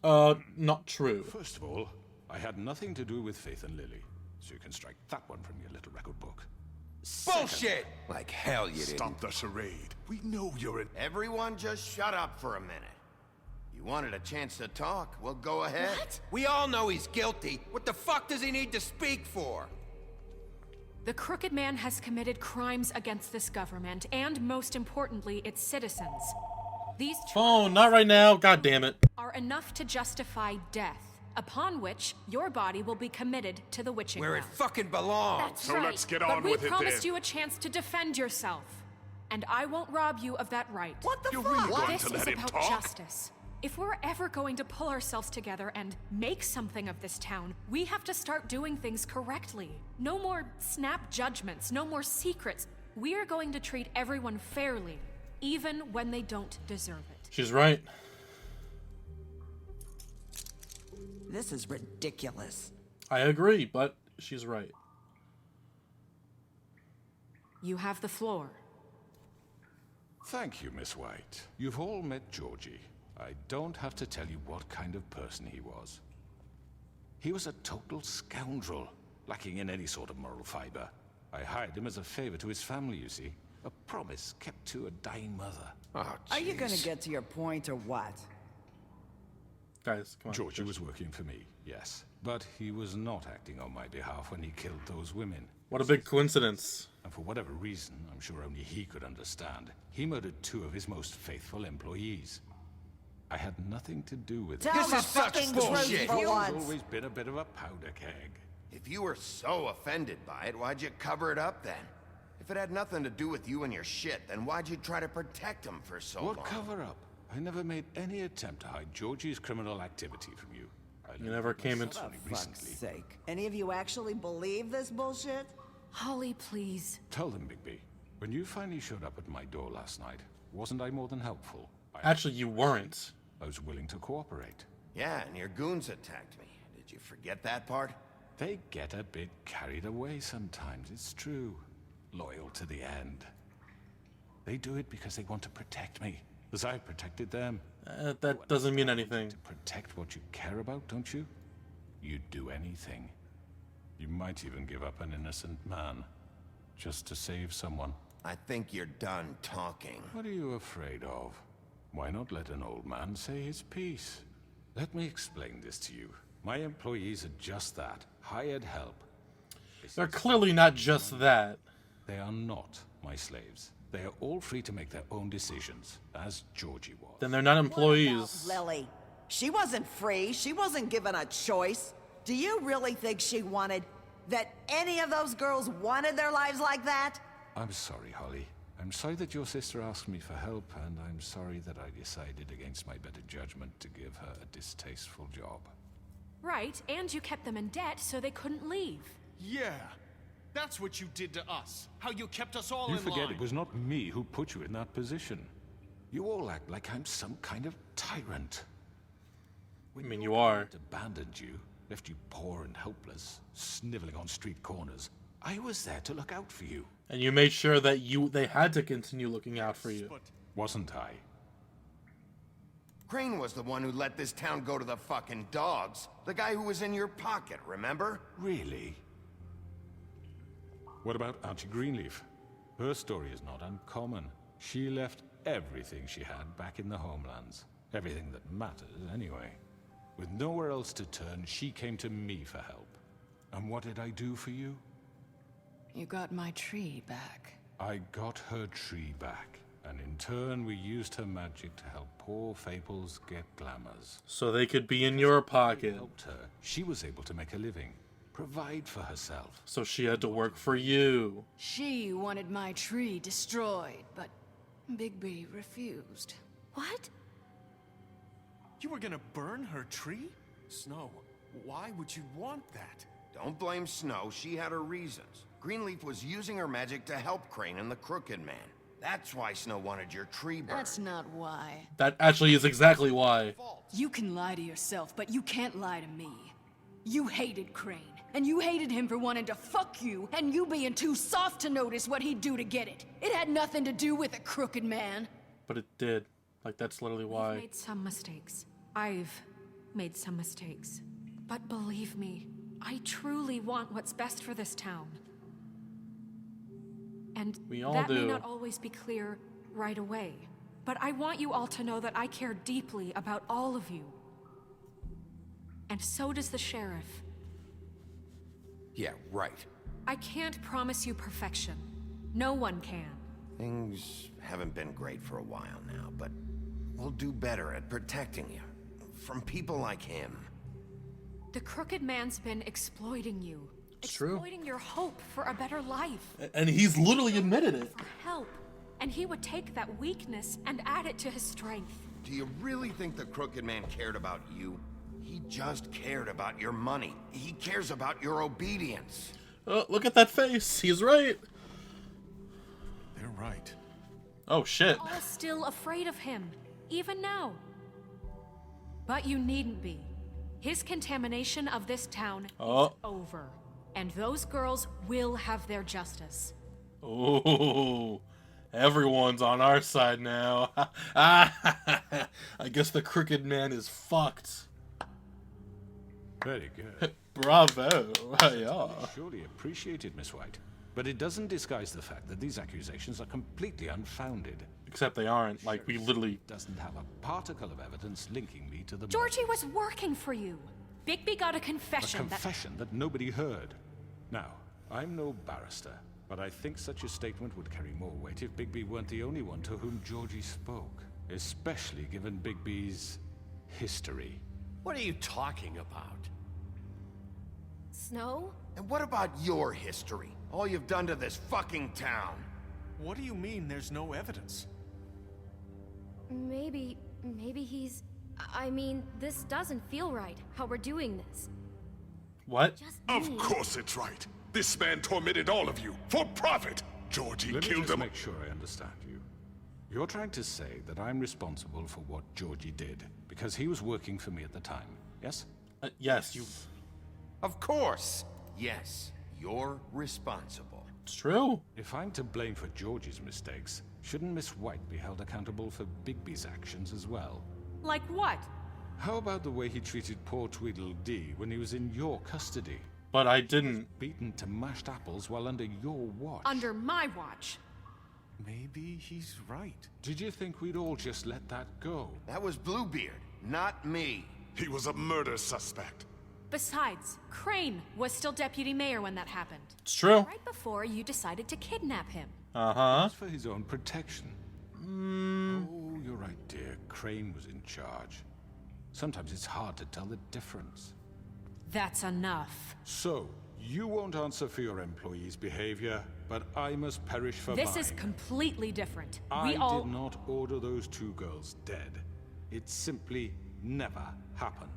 Speaker 9: Not true.
Speaker 8: First of all, I had nothing to do with Faith and Lily, so you can strike that one from your little record book.
Speaker 10: Bullshit! Like hell you didn't.
Speaker 16: Stop the charade. We know you're an...
Speaker 2: Everyone just shut up for a minute. You wanted a chance to talk, well, go ahead.
Speaker 14: What?
Speaker 10: We all know he's guilty. What the fuck does he need to speak for?
Speaker 5: The Crooked Man has committed crimes against this government, and most importantly, its citizens. These
Speaker 9: Oh, not right now. God damn it.
Speaker 5: are enough to justify death, upon which your body will be committed to the witching
Speaker 10: Where it
Speaker 5: ground.
Speaker 10: fucking belongs.
Speaker 5: That's
Speaker 16: So
Speaker 5: right.
Speaker 16: let's get
Speaker 5: but
Speaker 16: on
Speaker 5: we
Speaker 16: with it
Speaker 5: promised
Speaker 16: then.
Speaker 5: you a chance to defend yourself, and I won't rob you of that right.
Speaker 4: What the
Speaker 16: You're
Speaker 4: fuck?
Speaker 16: really going
Speaker 5: This
Speaker 16: to
Speaker 5: is
Speaker 16: let him
Speaker 5: about
Speaker 16: talk?
Speaker 5: justice. If we're ever going to pull ourselves together and make something of this town, we have to start doing things correctly. No more snap judgments, no more secrets. We are going to treat everyone fairly, even when they don't deserve it.
Speaker 9: She's right.
Speaker 4: This is ridiculous.
Speaker 9: I agree, but she's right.
Speaker 5: You have the floor.
Speaker 8: Thank you, Miss White. You've all met Georgie. I don't have to tell you what kind of person he was. He was a total scoundrel, lacking in any sort of moral fiber. I hired him as a favor to his family, you see. A promise kept to a dying mother.
Speaker 16: Oh,
Speaker 4: Are you gonna
Speaker 16: jeez.
Speaker 4: get to your point or what?
Speaker 9: Guys, come on.
Speaker 8: Georgie was working for me, yes. But he was not acting on my behalf when he killed those women.
Speaker 9: What a big coincidence.
Speaker 8: And for whatever reason, I'm sure only he could understand, he murdered 2 of his most faithful employees. I had nothing to do with it.
Speaker 4: Tell the fucking truth
Speaker 8: He's
Speaker 4: for once.
Speaker 8: always been a bit of a powder keg.
Speaker 2: If you were so offended by it, why'd you cover it up then? If it had nothing to do with you and your shit, then why'd you try to protect him for so long?
Speaker 8: What cover-up? I never made any attempt to hide Georgie's criminal activity from you.
Speaker 9: You never came into...
Speaker 4: For fuck's sake. Any of you actually believe this bullshit?
Speaker 5: Holly, please.
Speaker 8: Tell them, Bigby. When you finally showed up at my door last night, wasn't I more than helpful?
Speaker 9: Actually, you weren't.
Speaker 8: I was willing to cooperate.
Speaker 2: Yeah, and your goons attacked me. Did you forget that part?
Speaker 8: They get a bit carried away sometimes, it's true. Loyal to the end. They do it because they want to protect me, as I protected them.
Speaker 9: That doesn't mean anything.
Speaker 8: To protect what you care about, don't you? You'd do anything. You might even give up an innocent man, just to save someone.
Speaker 2: I think you're done talking.
Speaker 8: What are you afraid of? Why not let an old man say his piece? Let me explain this to you. My employees are just that, hired help.
Speaker 9: They're clearly not just that.
Speaker 8: They are not my slaves. They are all free to make their own decisions, as Georgie was.
Speaker 9: Then they're not employees.
Speaker 4: Lily, she wasn't free. She wasn't given a choice. Do you really think she wanted that any of those girls wanted their lives like that?
Speaker 8: I'm sorry, Holly. I'm sorry that your sister asked me for help, and I'm sorry that I decided against my better judgment to give her a distasteful job.
Speaker 5: Right, and you kept them in debt so they couldn't leave.
Speaker 15: Yeah. That's what you did to us. How you kept us all
Speaker 8: You
Speaker 15: in
Speaker 8: forget
Speaker 15: line.
Speaker 8: it was not me who put you in that position. You all act like I'm some kind of tyrant.
Speaker 9: I mean, you are.
Speaker 8: Abandoned you, left you poor and helpless, sniveling on street corners. I was there to look out for you.
Speaker 9: And you made sure that they had to continue looking out for you.
Speaker 8: Wasn't I?
Speaker 2: Crane was the one who let this town go to the fucking dogs. The guy who was in your pocket, remember?
Speaker 8: Really? What about Auntie Greenleaf? Her story is not uncommon. She left everything she had back in the homelands. Everything that matters, anyway. With nowhere else to turn, she came to me for help. And what did I do for you?
Speaker 1: You got my tree back.
Speaker 8: I got her tree back. And in turn, we used her magic to help poor Fables get glamours.
Speaker 9: So they could be in your pocket.
Speaker 8: Helped her. She was able to make a living. Provide for herself.
Speaker 9: So she had to work for you.
Speaker 1: She wanted my tree destroyed, but Bigby refused.
Speaker 15: What? You were gonna burn her tree? Snow, why would you want that?
Speaker 2: Don't blame Snow, she had her reasons. Greenleaf was using her magic to help Crane and the Crooked Man. That's why Snow wanted your tree burned.
Speaker 1: That's not why.
Speaker 9: That actually is exactly why.
Speaker 1: You can lie to yourself, but you can't lie to me. You hated Crane, and you hated him for wanting to fuck you, and you being too soft to notice what he'd do to get it. It had nothing to do with a Crooked Man.
Speaker 9: But it did. Like, that's literally
Speaker 5: We've
Speaker 9: why.
Speaker 5: made some mistakes. I've made some mistakes. But believe me, I truly want what's best for this town. And
Speaker 9: We all
Speaker 5: that may
Speaker 9: do.
Speaker 5: not always be clear right away. But I want you all to know that I care deeply about all of you. And so does the sheriff.
Speaker 2: Yeah, right.
Speaker 5: I can't promise you perfection. No one can.
Speaker 2: Things haven't been great for a while now, but we'll do better at protecting you. From people like him.
Speaker 5: The crooked man's been exploiting you.
Speaker 9: It's true.
Speaker 5: Exploiting your hope for a better life.
Speaker 9: And he's literally admitted it.
Speaker 5: For help. And he would take that weakness and add it to his strength.
Speaker 2: Do you really think the crooked man cared about you? He just cared about your money. He cares about your obedience.
Speaker 9: Oh, look at that face. He's right.
Speaker 15: They're right.
Speaker 9: Oh, shit.
Speaker 5: All still afraid of him, even now. But you needn't be. His contamination of this town is over. And those girls will have their justice.
Speaker 9: Oh, everyone's on our side now. I guess the crooked man is fucked.
Speaker 8: Very good.
Speaker 9: Bravo. Yeah.
Speaker 8: Surely appreciated, Miss White. But it doesn't disguise the fact that these accusations are completely unfounded.
Speaker 9: Except they aren't. Like, we literally...
Speaker 8: Doesn't have a particle of evidence linking me to the...
Speaker 5: Georgie was working for you. Bigby got a confession.
Speaker 8: A confession that nobody heard. Now, I'm no barrister, but I think such a statement would carry more weight if Bigby weren't the only one to whom Georgie spoke. Especially given Bigby's history.
Speaker 11: What are you talking about?
Speaker 1: Snow?
Speaker 2: And what about your history? All you've done to this fucking town.
Speaker 15: What do you mean there's no evidence?
Speaker 17: Maybe he's... I mean, this doesn't feel right, how we're doing this.
Speaker 9: What?
Speaker 16: Of course it's right. This man tormented all of you for profit. Georgie
Speaker 8: Let me
Speaker 16: killed
Speaker 8: just
Speaker 16: them.
Speaker 8: make sure I understand you. You're trying to say that I'm responsible for what Georgie did because he was working for me at the time, yes?
Speaker 9: Yes, you...
Speaker 2: Of course. Yes, you're responsible.
Speaker 9: It's true.
Speaker 8: If I'm to blame for Georgie's mistakes, shouldn't Miss White be held accountable for Bigby's actions as well?
Speaker 5: Like what?
Speaker 8: How about the way he treated poor Tweedledee when he was in your custody?
Speaker 9: But I didn't...
Speaker 8: Beaten to mashed apples while under your watch.
Speaker 5: Under my watch.
Speaker 15: Maybe he's right.
Speaker 8: Did you think we'd all just let that go?
Speaker 2: That was Bluebeard, not me.
Speaker 16: He was a murder suspect.
Speaker 5: Besides, Crane was still deputy mayor when that happened.
Speaker 9: It's true.
Speaker 5: Right before you decided to kidnap him.
Speaker 9: Uh-huh.
Speaker 8: For his own protection. Oh, you're right, dear. Crane was in charge. Sometimes it's hard to tell the difference.
Speaker 5: That's enough.
Speaker 8: So, you won't answer for your employees' behavior, but I must perish for
Speaker 5: This
Speaker 8: mine.
Speaker 5: is completely different.
Speaker 8: I did not order those two girls dead. It simply never happened.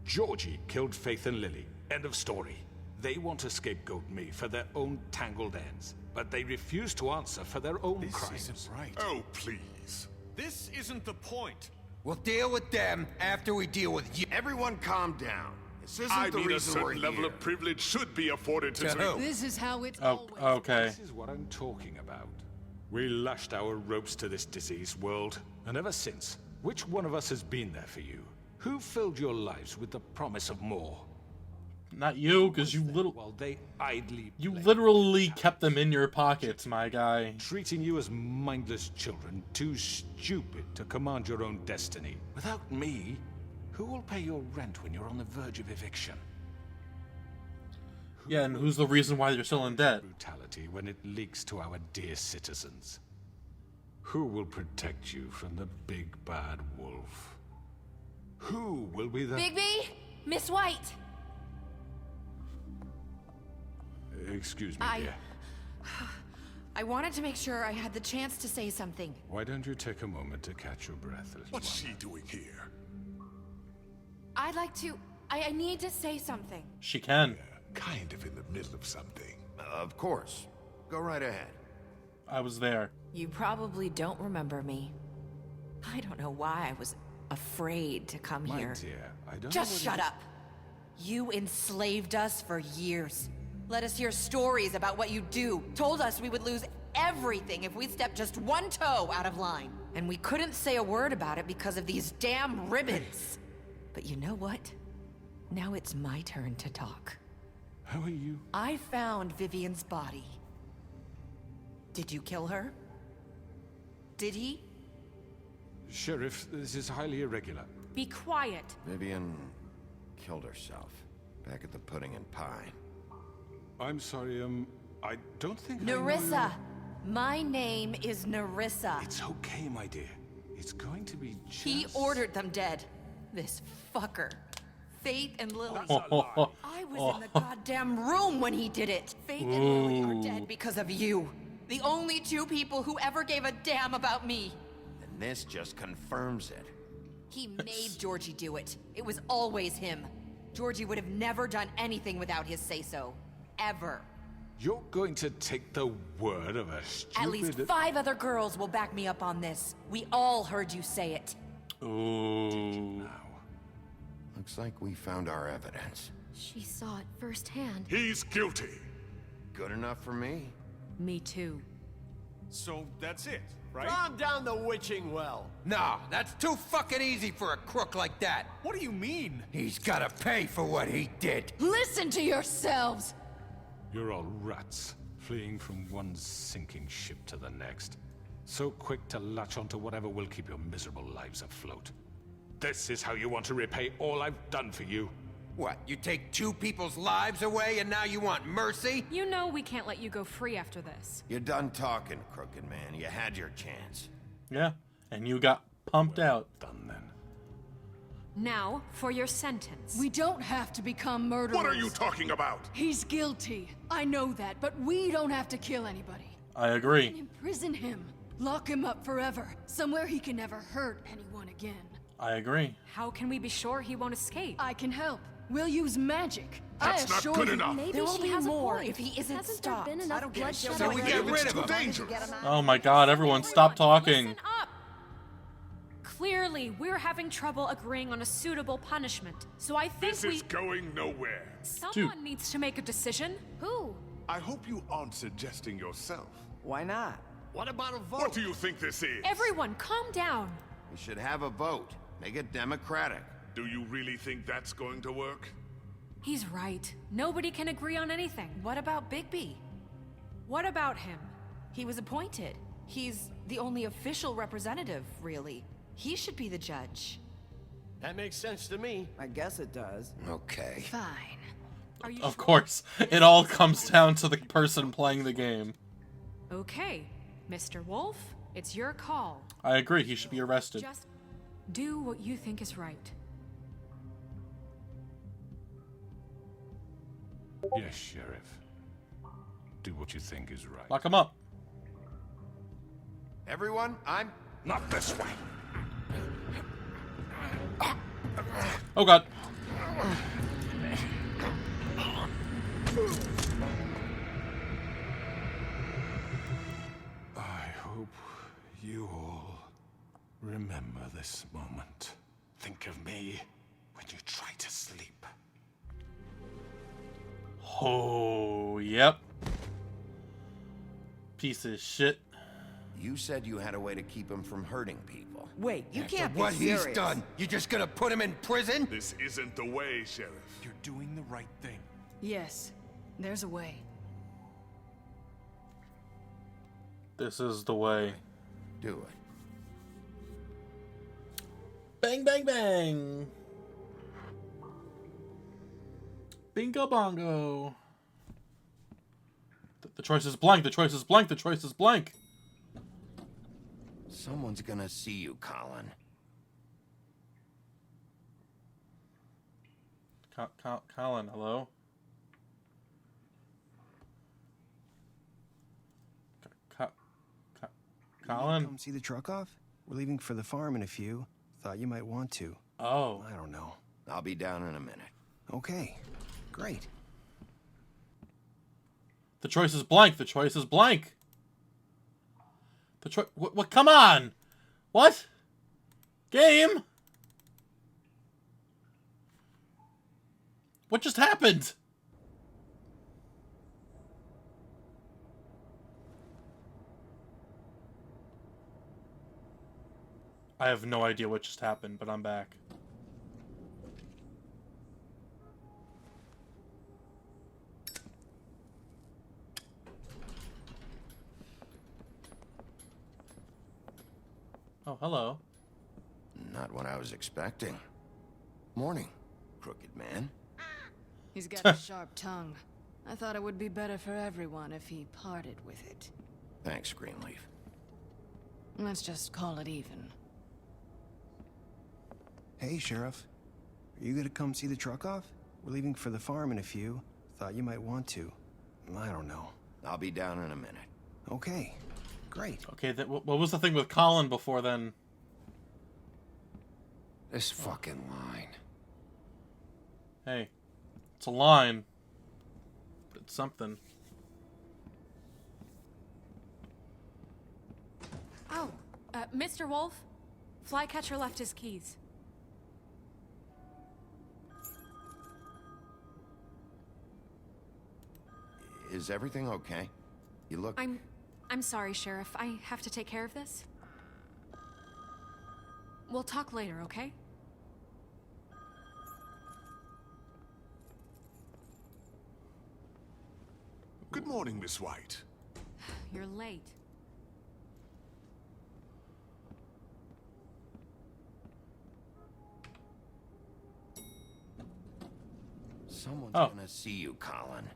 Speaker 8: Georgie killed Faith and Lily. End of story. They want to scapegoat me for their own tangled ends, but they refuse to answer for their own crimes.
Speaker 15: This isn't right.
Speaker 16: Oh, please.
Speaker 15: This isn't the point.
Speaker 2: We'll deal with them after we deal with you. Everyone calm down. This isn't
Speaker 16: I
Speaker 2: the
Speaker 16: mean, a
Speaker 2: reason we're
Speaker 16: certain level
Speaker 2: here.
Speaker 16: of privilege should be afforded to me.
Speaker 1: This is how it's
Speaker 9: Oh, okay.
Speaker 8: This is what I'm talking about. We lashed our ropes to this diseased world, and ever since, which one of us has been there for you? Who filled your lives with the promise of more?
Speaker 9: Not you, because you little...
Speaker 8: While they idly...
Speaker 9: You literally kept them in your pockets, my guy.
Speaker 8: Treating you as mindless children, too stupid to command your own destiny. Without me, who will pay your rent when you're on the verge of eviction?
Speaker 9: Yeah, and who's the reason why you're still in debt?
Speaker 8: Brutality when it leaks to our dear citizens. Who will protect you from the big bad wolf? Who will be the...
Speaker 1: Bigby! Miss White!
Speaker 8: Excuse me, dear.
Speaker 1: I wanted to make sure I had the chance to say something.
Speaker 8: Why don't you take a moment to catch your breath, little
Speaker 16: What's
Speaker 8: one?
Speaker 16: she doing here?
Speaker 1: I'd like to... I need to say something.
Speaker 9: She can.
Speaker 16: Kind of in the middle of something.
Speaker 2: Of course. Go right ahead.
Speaker 9: I was there.
Speaker 18: You probably don't remember me. I don't know why I was afraid to come
Speaker 8: My
Speaker 18: here.
Speaker 8: dear, I don't
Speaker 18: Just
Speaker 8: know what
Speaker 18: shut up. You enslaved us for years. Let us hear stories about what you do. Told us we would lose everything if we stepped just one toe out of line. And we couldn't say a word about it because of these damn ribbons. But you know what? Now it's my turn to talk.
Speaker 8: How are you?
Speaker 18: I found Vivian's body. Did you kill her? Did he?
Speaker 8: Sheriff, this is highly irregular.
Speaker 5: Be quiet.
Speaker 2: Vivian killed herself back at the Pudding and Pie.
Speaker 8: I'm sorry, I don't think I know
Speaker 18: Nerissa! My name is Nerissa.
Speaker 8: It's okay, my dear. It's going to be just...
Speaker 18: He ordered them dead. This fucker. Faith and Lily.
Speaker 9: That's a lie.
Speaker 18: I was in the goddamn room when he did it. Faith and Lily are dead because of you. The only two people who ever gave a damn about me.
Speaker 2: And this just confirms it.
Speaker 18: He made Georgie do it. It was always him. Georgie would have never done anything without his say-so. Ever.
Speaker 8: You're going to take the word of a stupid...
Speaker 18: At least 5 other girls will back me up on this. We all heard you say it.
Speaker 9: Ooh.
Speaker 2: Looks like we found our evidence.
Speaker 17: She saw it firsthand.
Speaker 16: He's guilty.
Speaker 2: Good enough for me.
Speaker 5: Me too.
Speaker 15: So that's it, right?
Speaker 11: Calm down the witching well. No, that's too fucking easy for a crook like that.
Speaker 15: What do you mean?
Speaker 11: He's gotta pay for what he did.
Speaker 1: Listen to yourselves!
Speaker 8: You're all rats, fleeing from one sinking ship to the next. So quick to latch onto whatever will keep your miserable lives afloat. This is how you want to repay all I've done for you?
Speaker 11: What, you take 2 people's lives away and now you want mercy?
Speaker 5: You know we can't let you go free after this.
Speaker 2: You're done talking, crooked man. You had your chance.
Speaker 9: Yeah, and you got pumped out.
Speaker 8: Done then.
Speaker 5: Now, for your sentence.
Speaker 1: We don't have to become murderers.
Speaker 16: What are you talking about?
Speaker 1: He's guilty. I know that, but we don't have to kill anybody.
Speaker 9: I agree.
Speaker 1: Imprison him. Lock him up forever. Somewhere he can never hurt anyone again.
Speaker 9: I agree.
Speaker 5: How can we be sure he won't escape?
Speaker 1: I can help. We'll use magic.
Speaker 16: That's
Speaker 1: I
Speaker 16: not
Speaker 1: assure
Speaker 16: good
Speaker 1: you.
Speaker 16: enough.
Speaker 17: Maybe
Speaker 18: There will
Speaker 17: she
Speaker 18: be
Speaker 17: has
Speaker 18: more
Speaker 17: a point.
Speaker 18: if he isn't
Speaker 17: Hasn't
Speaker 18: stopped.
Speaker 17: there been enough bloodshed
Speaker 11: So we
Speaker 17: already?
Speaker 11: get rid
Speaker 16: It's
Speaker 11: of
Speaker 16: too
Speaker 11: him.
Speaker 16: dangerous.
Speaker 9: Oh my god, everyone stop talking.
Speaker 5: Listen up! Clearly, we're having trouble agreeing on a suitable punishment. So I think
Speaker 16: This is going nowhere.
Speaker 5: Someone needs to make a decision. Who?
Speaker 16: I hope you aren't suggesting yourself.
Speaker 4: Why not?
Speaker 11: What about a vote?
Speaker 16: What do you think this is?
Speaker 5: Everyone, calm down.
Speaker 2: We should have a vote. Make it democratic.
Speaker 16: Do you really think that's going to work?
Speaker 5: He's right. Nobody can agree on anything.
Speaker 18: What about Bigby?
Speaker 5: What about him?
Speaker 18: He was appointed. He's the only official representative, really. He should be the judge.
Speaker 11: That makes sense to me.
Speaker 4: I guess it does.
Speaker 2: Okay.
Speaker 1: Fine.
Speaker 5: Are you
Speaker 9: Of
Speaker 5: sure?
Speaker 9: course, it all comes down to the person playing the game.
Speaker 5: Okay, Mr. Wolf, it's your call.
Speaker 9: I agree, he should be arrested.
Speaker 5: Just do what you think is right.
Speaker 8: Yes, Sheriff. Do what you think is right.
Speaker 9: Lock him up.
Speaker 2: Everyone, I'm...
Speaker 16: Not this way.
Speaker 9: Oh god.
Speaker 8: I hope you all remember this moment. Think of me when you try to sleep.
Speaker 9: Oh, yep. Piece of shit.
Speaker 2: You said you had a way to keep him from hurting people.
Speaker 4: Wait, you
Speaker 11: After
Speaker 4: can't
Speaker 11: what
Speaker 4: be serious.
Speaker 11: he's done, you just gonna put him in prison?
Speaker 16: This isn't the way, Sheriff.
Speaker 15: You're doing the right thing.
Speaker 1: Yes, there's a way.
Speaker 9: This is the way.
Speaker 2: Do it.
Speaker 9: Bang, bang, bang. Bingo bongo. The choice is blank. The choice is blank. The choice is blank.
Speaker 2: Someone's gonna see you, Colin.
Speaker 9: Colin, hello? Colin?
Speaker 19: Come see the truck off? We're leaving for the farm in a few. Thought you might want to.
Speaker 9: Oh.
Speaker 19: I don't know.
Speaker 2: I'll be down in a minute.
Speaker 19: Okay, great.
Speaker 9: The choice is blank. The choice is blank. The choice... What? Come on! What? Game? What just happened? I have no idea what just happened, but I'm back. Oh, hello.
Speaker 2: Not what I was expecting. Morning, crooked man.
Speaker 1: He's got a sharp tongue. I thought it would be better for everyone if he parted with it.
Speaker 2: Thanks, Greenleaf.
Speaker 1: Let's just call it even.
Speaker 19: Hey, Sheriff. Are you gonna come see the truck off? We're leaving for the farm in a few. Thought you might want to. I don't know.
Speaker 2: I'll be down in a minute.
Speaker 19: Okay, great.
Speaker 9: Okay, what was the thing with Colin before then?
Speaker 11: This fucking line.
Speaker 9: Hey, it's a line. But it's something.
Speaker 5: Oh, Mr. Wolf? Flycatcher left his keys.
Speaker 2: Is everything okay? You look...
Speaker 5: I'm sorry, Sheriff. I have to take care of this. We'll talk later, okay?
Speaker 16: Good morning, Miss White.
Speaker 5: You're late.
Speaker 2: Someone's gonna see you, Colin.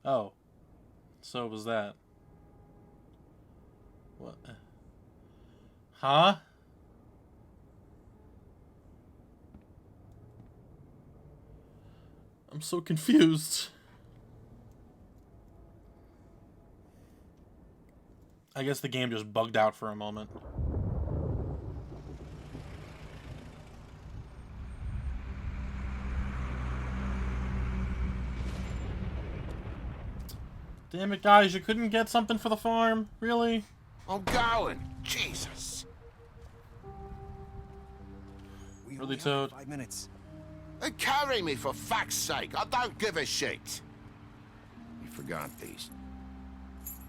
Speaker 9: Oh. So was that. What? Huh? I'm so confused. I guess the game just bugged out for a moment. Damn it, guys, you couldn't get something for the farm? Really?
Speaker 16: I'm going. Jesus.
Speaker 9: Really, Toad?
Speaker 19: 5 minutes.
Speaker 16: Carry me, for fuck's sake. I don't give a shit.
Speaker 2: You forgot these.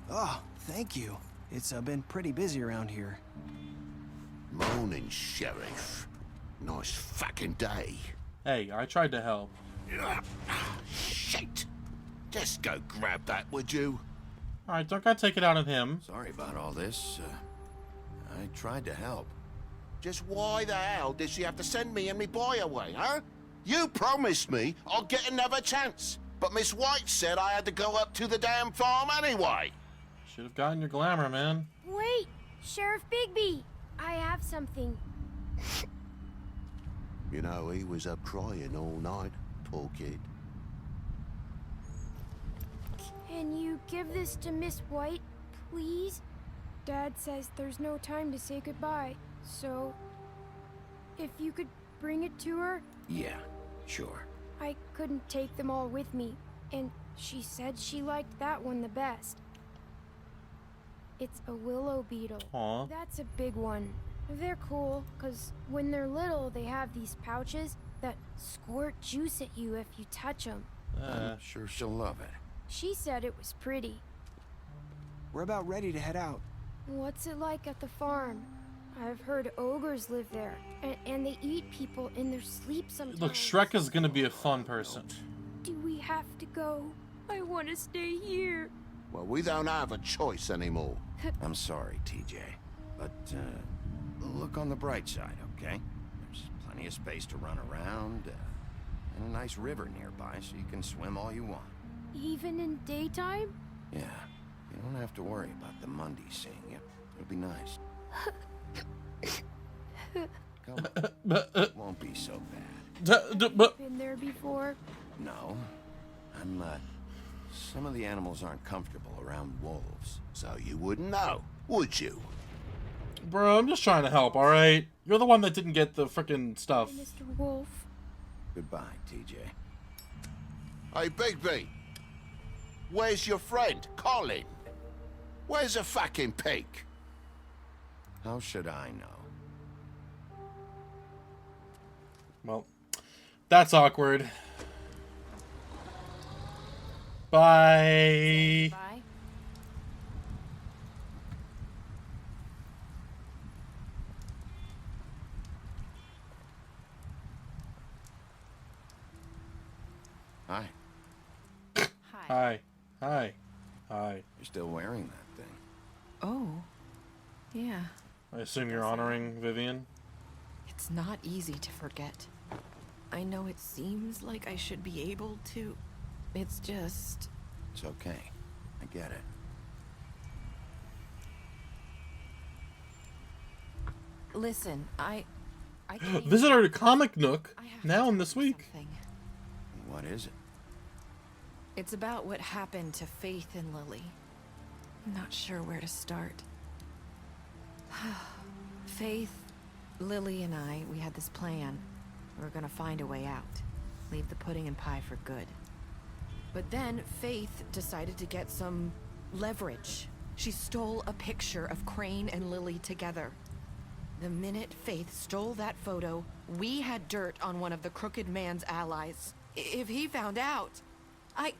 Speaker 19: Oh, thank you. It's been pretty busy around here.
Speaker 16: Morning, Sheriff. Nice fucking day.
Speaker 9: Hey, I tried to help.
Speaker 16: Shit. Just go grab that, would you?
Speaker 9: Alright, don't gotta take it out on him.
Speaker 2: Sorry about all this. I tried to help.
Speaker 16: Just why the hell did she have to send me and me boy away, huh? You promised me I'll get another chance. But Miss White said I had to go up to the damn farm anyway.
Speaker 9: Should have gotten your glamour, man.
Speaker 17: Wait, Sheriff Bigby. I have something.
Speaker 16: You know, he was up crying all night, poor kid.
Speaker 17: Can you give this to Miss White, please? Dad says there's no time to say goodbye, so if you could bring it to her?
Speaker 2: Yeah, sure.
Speaker 17: I couldn't take them all with me, and she said she liked that one the best. It's a willow beetle.
Speaker 9: Aww.
Speaker 17: That's a big one. They're cool, because when they're little, they have these pouches that squirt juice at you if you touch them.
Speaker 2: I'm sure she'll love it.
Speaker 17: She said it was pretty.
Speaker 19: We're about ready to head out.
Speaker 17: What's it like at the farm? I've heard ogres live there, and they eat people in their sleep sometimes.
Speaker 9: Look, Shrek is gonna be a fun person.
Speaker 17: Do we have to go? I want to stay here.
Speaker 16: Well, we don't have a choice anymore.
Speaker 2: I'm sorry, TJ. But, look on the bright side, okay? There's plenty of space to run around, and a nice river nearby so you can swim all you want.
Speaker 17: Even in daytime?
Speaker 2: Yeah, you don't have to worry about the Monday seeing you. It'll be nice. Come on. It won't be so bad.
Speaker 17: Been there before?
Speaker 2: No. Some of the animals aren't comfortable around wolves.
Speaker 16: So you wouldn't know, would you?
Speaker 9: Bro, I'm just trying to help, alright? You're the one that didn't get the frickin' stuff.
Speaker 17: Mr. Wolf.
Speaker 2: Goodbye, TJ.
Speaker 16: Hey, Bigby. Where's your friend, Colin? Where's the fucking pig?
Speaker 2: How should I know?
Speaker 9: Well, that's awkward. Bye.
Speaker 17: Bye.
Speaker 2: Hi.
Speaker 9: Hi. Hi. Hi.
Speaker 2: You're still wearing that thing.
Speaker 3: Oh. Yeah.
Speaker 9: I assume you're honoring Vivian?
Speaker 3: It's not easy to forget. I know it seems like I should be able to. It's just...
Speaker 2: It's okay. I get it.
Speaker 3: Listen, I
Speaker 9: Visitor to Comic Nook, now and this week.
Speaker 2: What is it?
Speaker 3: It's about what happened to Faith and Lily. I'm not sure where to start. Faith, Lily, and I, we had this plan. We were gonna find a way out. Leave the pudding and pie for good. But then Faith decided to get some leverage. She stole a picture of Crane and Lily together. The minute Faith stole that photo, we had dirt on one of the Crooked Man's allies. If he found out, I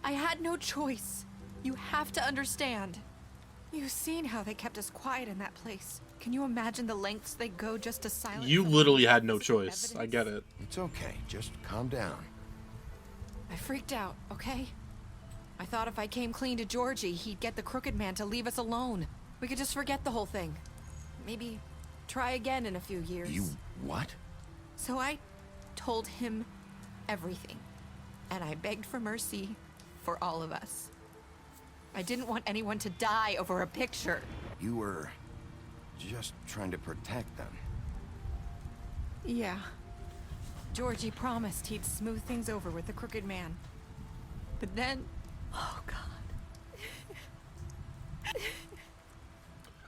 Speaker 3: had no choice. You have to understand. You've seen how they kept us quiet in that place. Can you imagine the lengths they go just to silence?
Speaker 9: You literally had no choice. I get it.
Speaker 2: It's okay. Just calm down.
Speaker 3: I freaked out, okay? I thought if I came clean to Georgie, he'd get the Crooked Man to leave us alone. We could just forget the whole thing. Maybe try again in a few years.
Speaker 2: You what?
Speaker 3: So I told him everything. And I begged for mercy for all of us. I didn't want anyone to die over a picture.
Speaker 2: You were just trying to protect them.
Speaker 3: Yeah. Georgie promised he'd smooth things over with the Crooked Man. But then... Oh,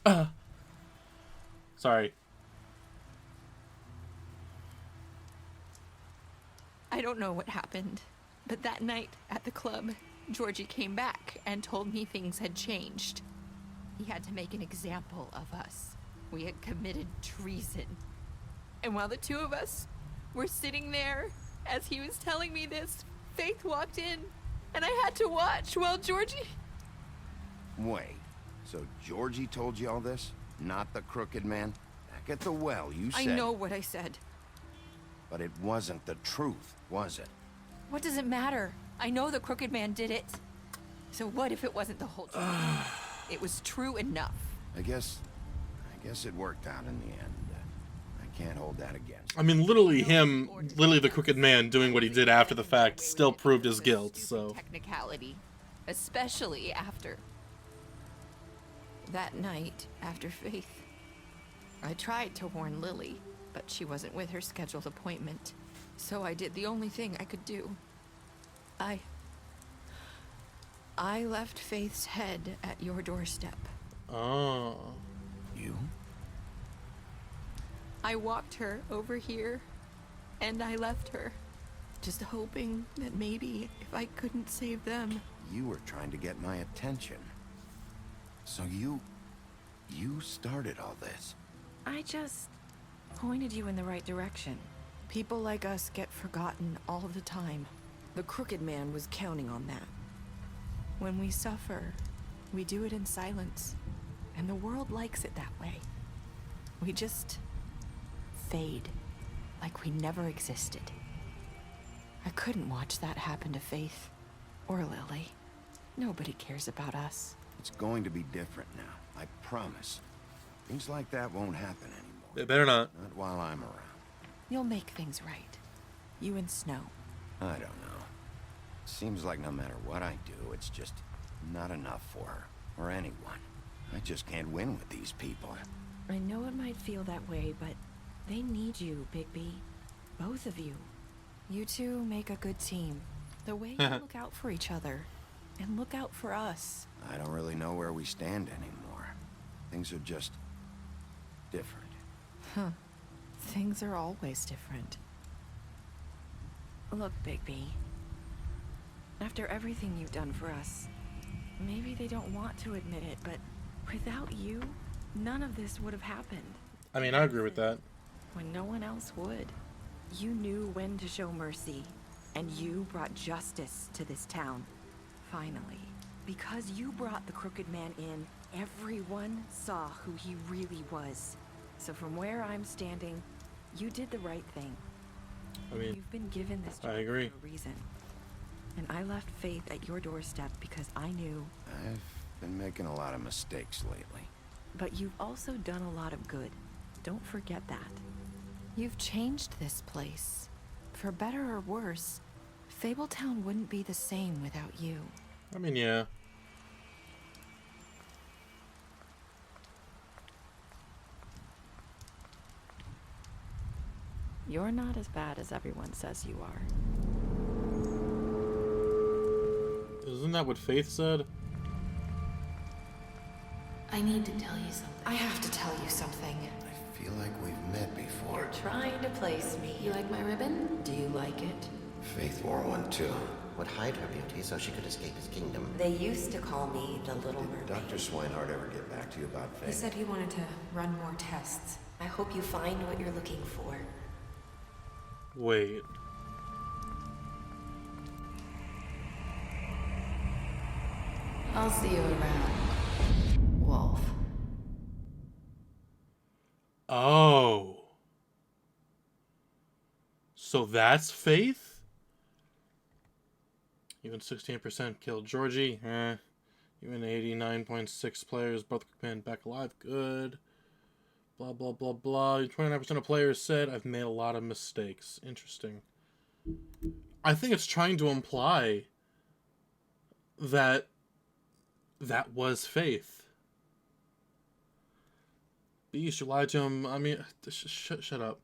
Speaker 3: God.
Speaker 9: Sorry.
Speaker 3: I don't know what happened, but that night at the club, Georgie came back and told me things had changed. He had to make an example of us. We had committed treason. And while the two of us were sitting there, as he was telling me this, Faith walked in, and I had to watch while Georgie...
Speaker 2: Wait, so Georgie told you all this? Not the Crooked Man? Back at the well, you said...
Speaker 3: I know what I said.
Speaker 2: But it wasn't the truth, was it?
Speaker 3: What does it matter? I know the Crooked Man did it. So what if it wasn't the whole truth? It was true enough.
Speaker 2: I guess it worked out in the end. I can't hold that against.
Speaker 9: I mean, literally Lily the Crooked Man doing what he did after the fact still proved his guilt, so...
Speaker 3: Technicality. Especially after... That night, after Faith, I tried to warn Lily, but she wasn't with her scheduled appointment. So I did the only thing I could do. I left Faith's head at your doorstep.
Speaker 9: Oh.
Speaker 2: You?
Speaker 3: I walked her over here, and I left her. Just hoping that maybe if I couldn't save them...
Speaker 2: You were trying to get my attention. So you started all this.
Speaker 3: I just pointed you in the right direction. People like us get forgotten all the time. The Crooked Man was counting on that. When we suffer, we do it in silence. And the world likes it that way. We just fade, like we never existed. I couldn't watch that happen to Faith, or Lily. Nobody cares about us.
Speaker 2: It's going to be different now, I promise. Things like that won't happen anymore.
Speaker 9: They better not.
Speaker 2: Not while I'm around.
Speaker 3: You'll make things right. You and Snow.
Speaker 2: I don't know. Seems like no matter what I do, it's just not enough for her, or anyone. I just can't win with these people.
Speaker 3: I know it might feel that way, but they need you, Bigby. Both of you. You two make a good team. The way you look out for each other, and look out for us.
Speaker 2: I don't really know where we stand anymore. Things are just different.
Speaker 3: Huh. Things are always different. Look, Bigby. After everything you've done for us, maybe they don't want to admit it, but without you, none of this would have happened.
Speaker 9: I mean, I agree with that.
Speaker 3: When no one else would. You knew when to show mercy, and you brought justice to this town. Finally. Because you brought the Crooked Man in, everyone saw who he really was. So from where I'm standing, you did the right thing.
Speaker 9: I mean,
Speaker 3: you've been given this job
Speaker 9: I agree.
Speaker 3: for a reason. And I left Faith at your doorstep because I knew.
Speaker 2: I've been making a lot of mistakes lately.
Speaker 3: But you've also done a lot of good. Don't forget that. You've changed this place. For better or worse, Fabletown wouldn't be the same without you.
Speaker 9: I mean, yeah.
Speaker 20: You're not as bad as everyone says you are.
Speaker 9: Isn't that what Faith said?
Speaker 3: I need to tell you something. I have to tell you something.
Speaker 2: I feel like we've met before.
Speaker 3: You're trying to place me. You like my ribbon? Do you like it?
Speaker 2: Faith wore one too. Would hide her beauty so she could escape his kingdom.
Speaker 3: They used to call me the Little Mermaid.
Speaker 2: Did Dr. Swinehart ever get back to you about Faith?
Speaker 3: He said he wanted to run more tests. I hope you find what you're looking for.
Speaker 9: Wait.
Speaker 3: I'll see you around, Wolf.
Speaker 9: Oh. So that's Faith? Even 16% killed Georgie. Even 89.6 players both been back alive. Good. Blah, blah, blah, blah. 29% of players said, I've made a lot of mistakes. Interesting. I think it's trying to imply that that was Faith. Beast, you lied to him. I mean, shut up.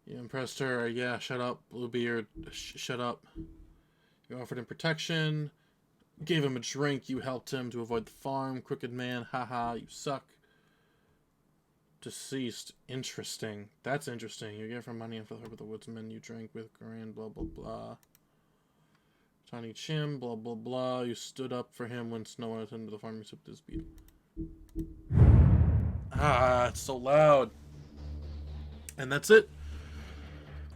Speaker 9: You impressed her. Yeah, shut up. Bluebeard, shut up. You offered him protection. Gave him a drink. You helped him to avoid the farm. Crooked man. Haha, you suck. Deceased. Interesting. That's interesting. You gave her money and filled her with the woodsman you drank with. Grand, blah, blah, blah. Tiny Chim, blah, blah, blah. You stood up for him when Snow went into the farm. You sipped his beat. Ah, it's so loud. And that's it.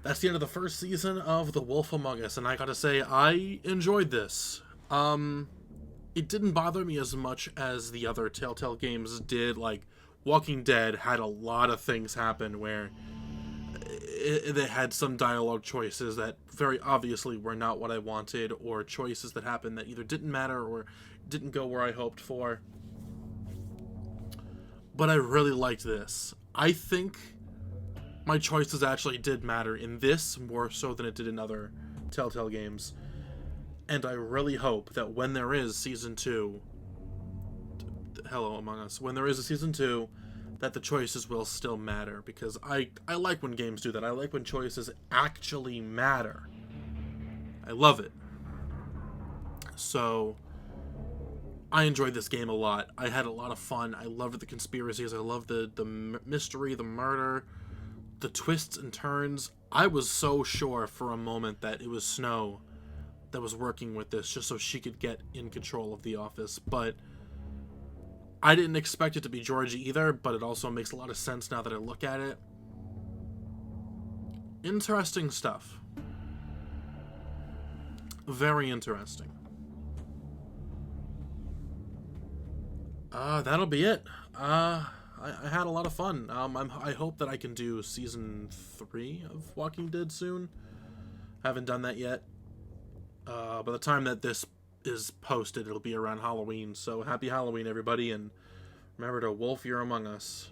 Speaker 9: That's the end of the first season of The Wolf Among Us. And I gotta say, I enjoyed this. It didn't bother me as much as the other Telltale games did. Like, Walking Dead had a lot of things happen where they had some dialogue choices that very obviously were not what I wanted, or choices that happened that either didn't matter or didn't go where I hoped for. But I really liked this. I think my choices actually did matter in this more so than it did in other Telltale games. And I really hope that when there is Season 2... Hello Among Us. When there is a Season 2, that the choices will still matter. Because I like when games do that. I like when choices actually matter. I love it. So, I enjoyed this game a lot. I had a lot of fun. I loved the conspiracies. I loved the mystery, the murder, the twists and turns. I was so sure for a moment that it was Snow that was working with this just so she could get in control of the office. But I didn't expect it to be Georgie either, but it also makes a lot of sense now that I look at it. Interesting stuff. Very interesting. That'll be it. I had a lot of fun. I hope that I can do Season 3 of Walking Dead soon. Haven't done that yet. By the time that this is posted, it'll be around Halloween. So happy Halloween, everybody, and remember to wolf you're among us.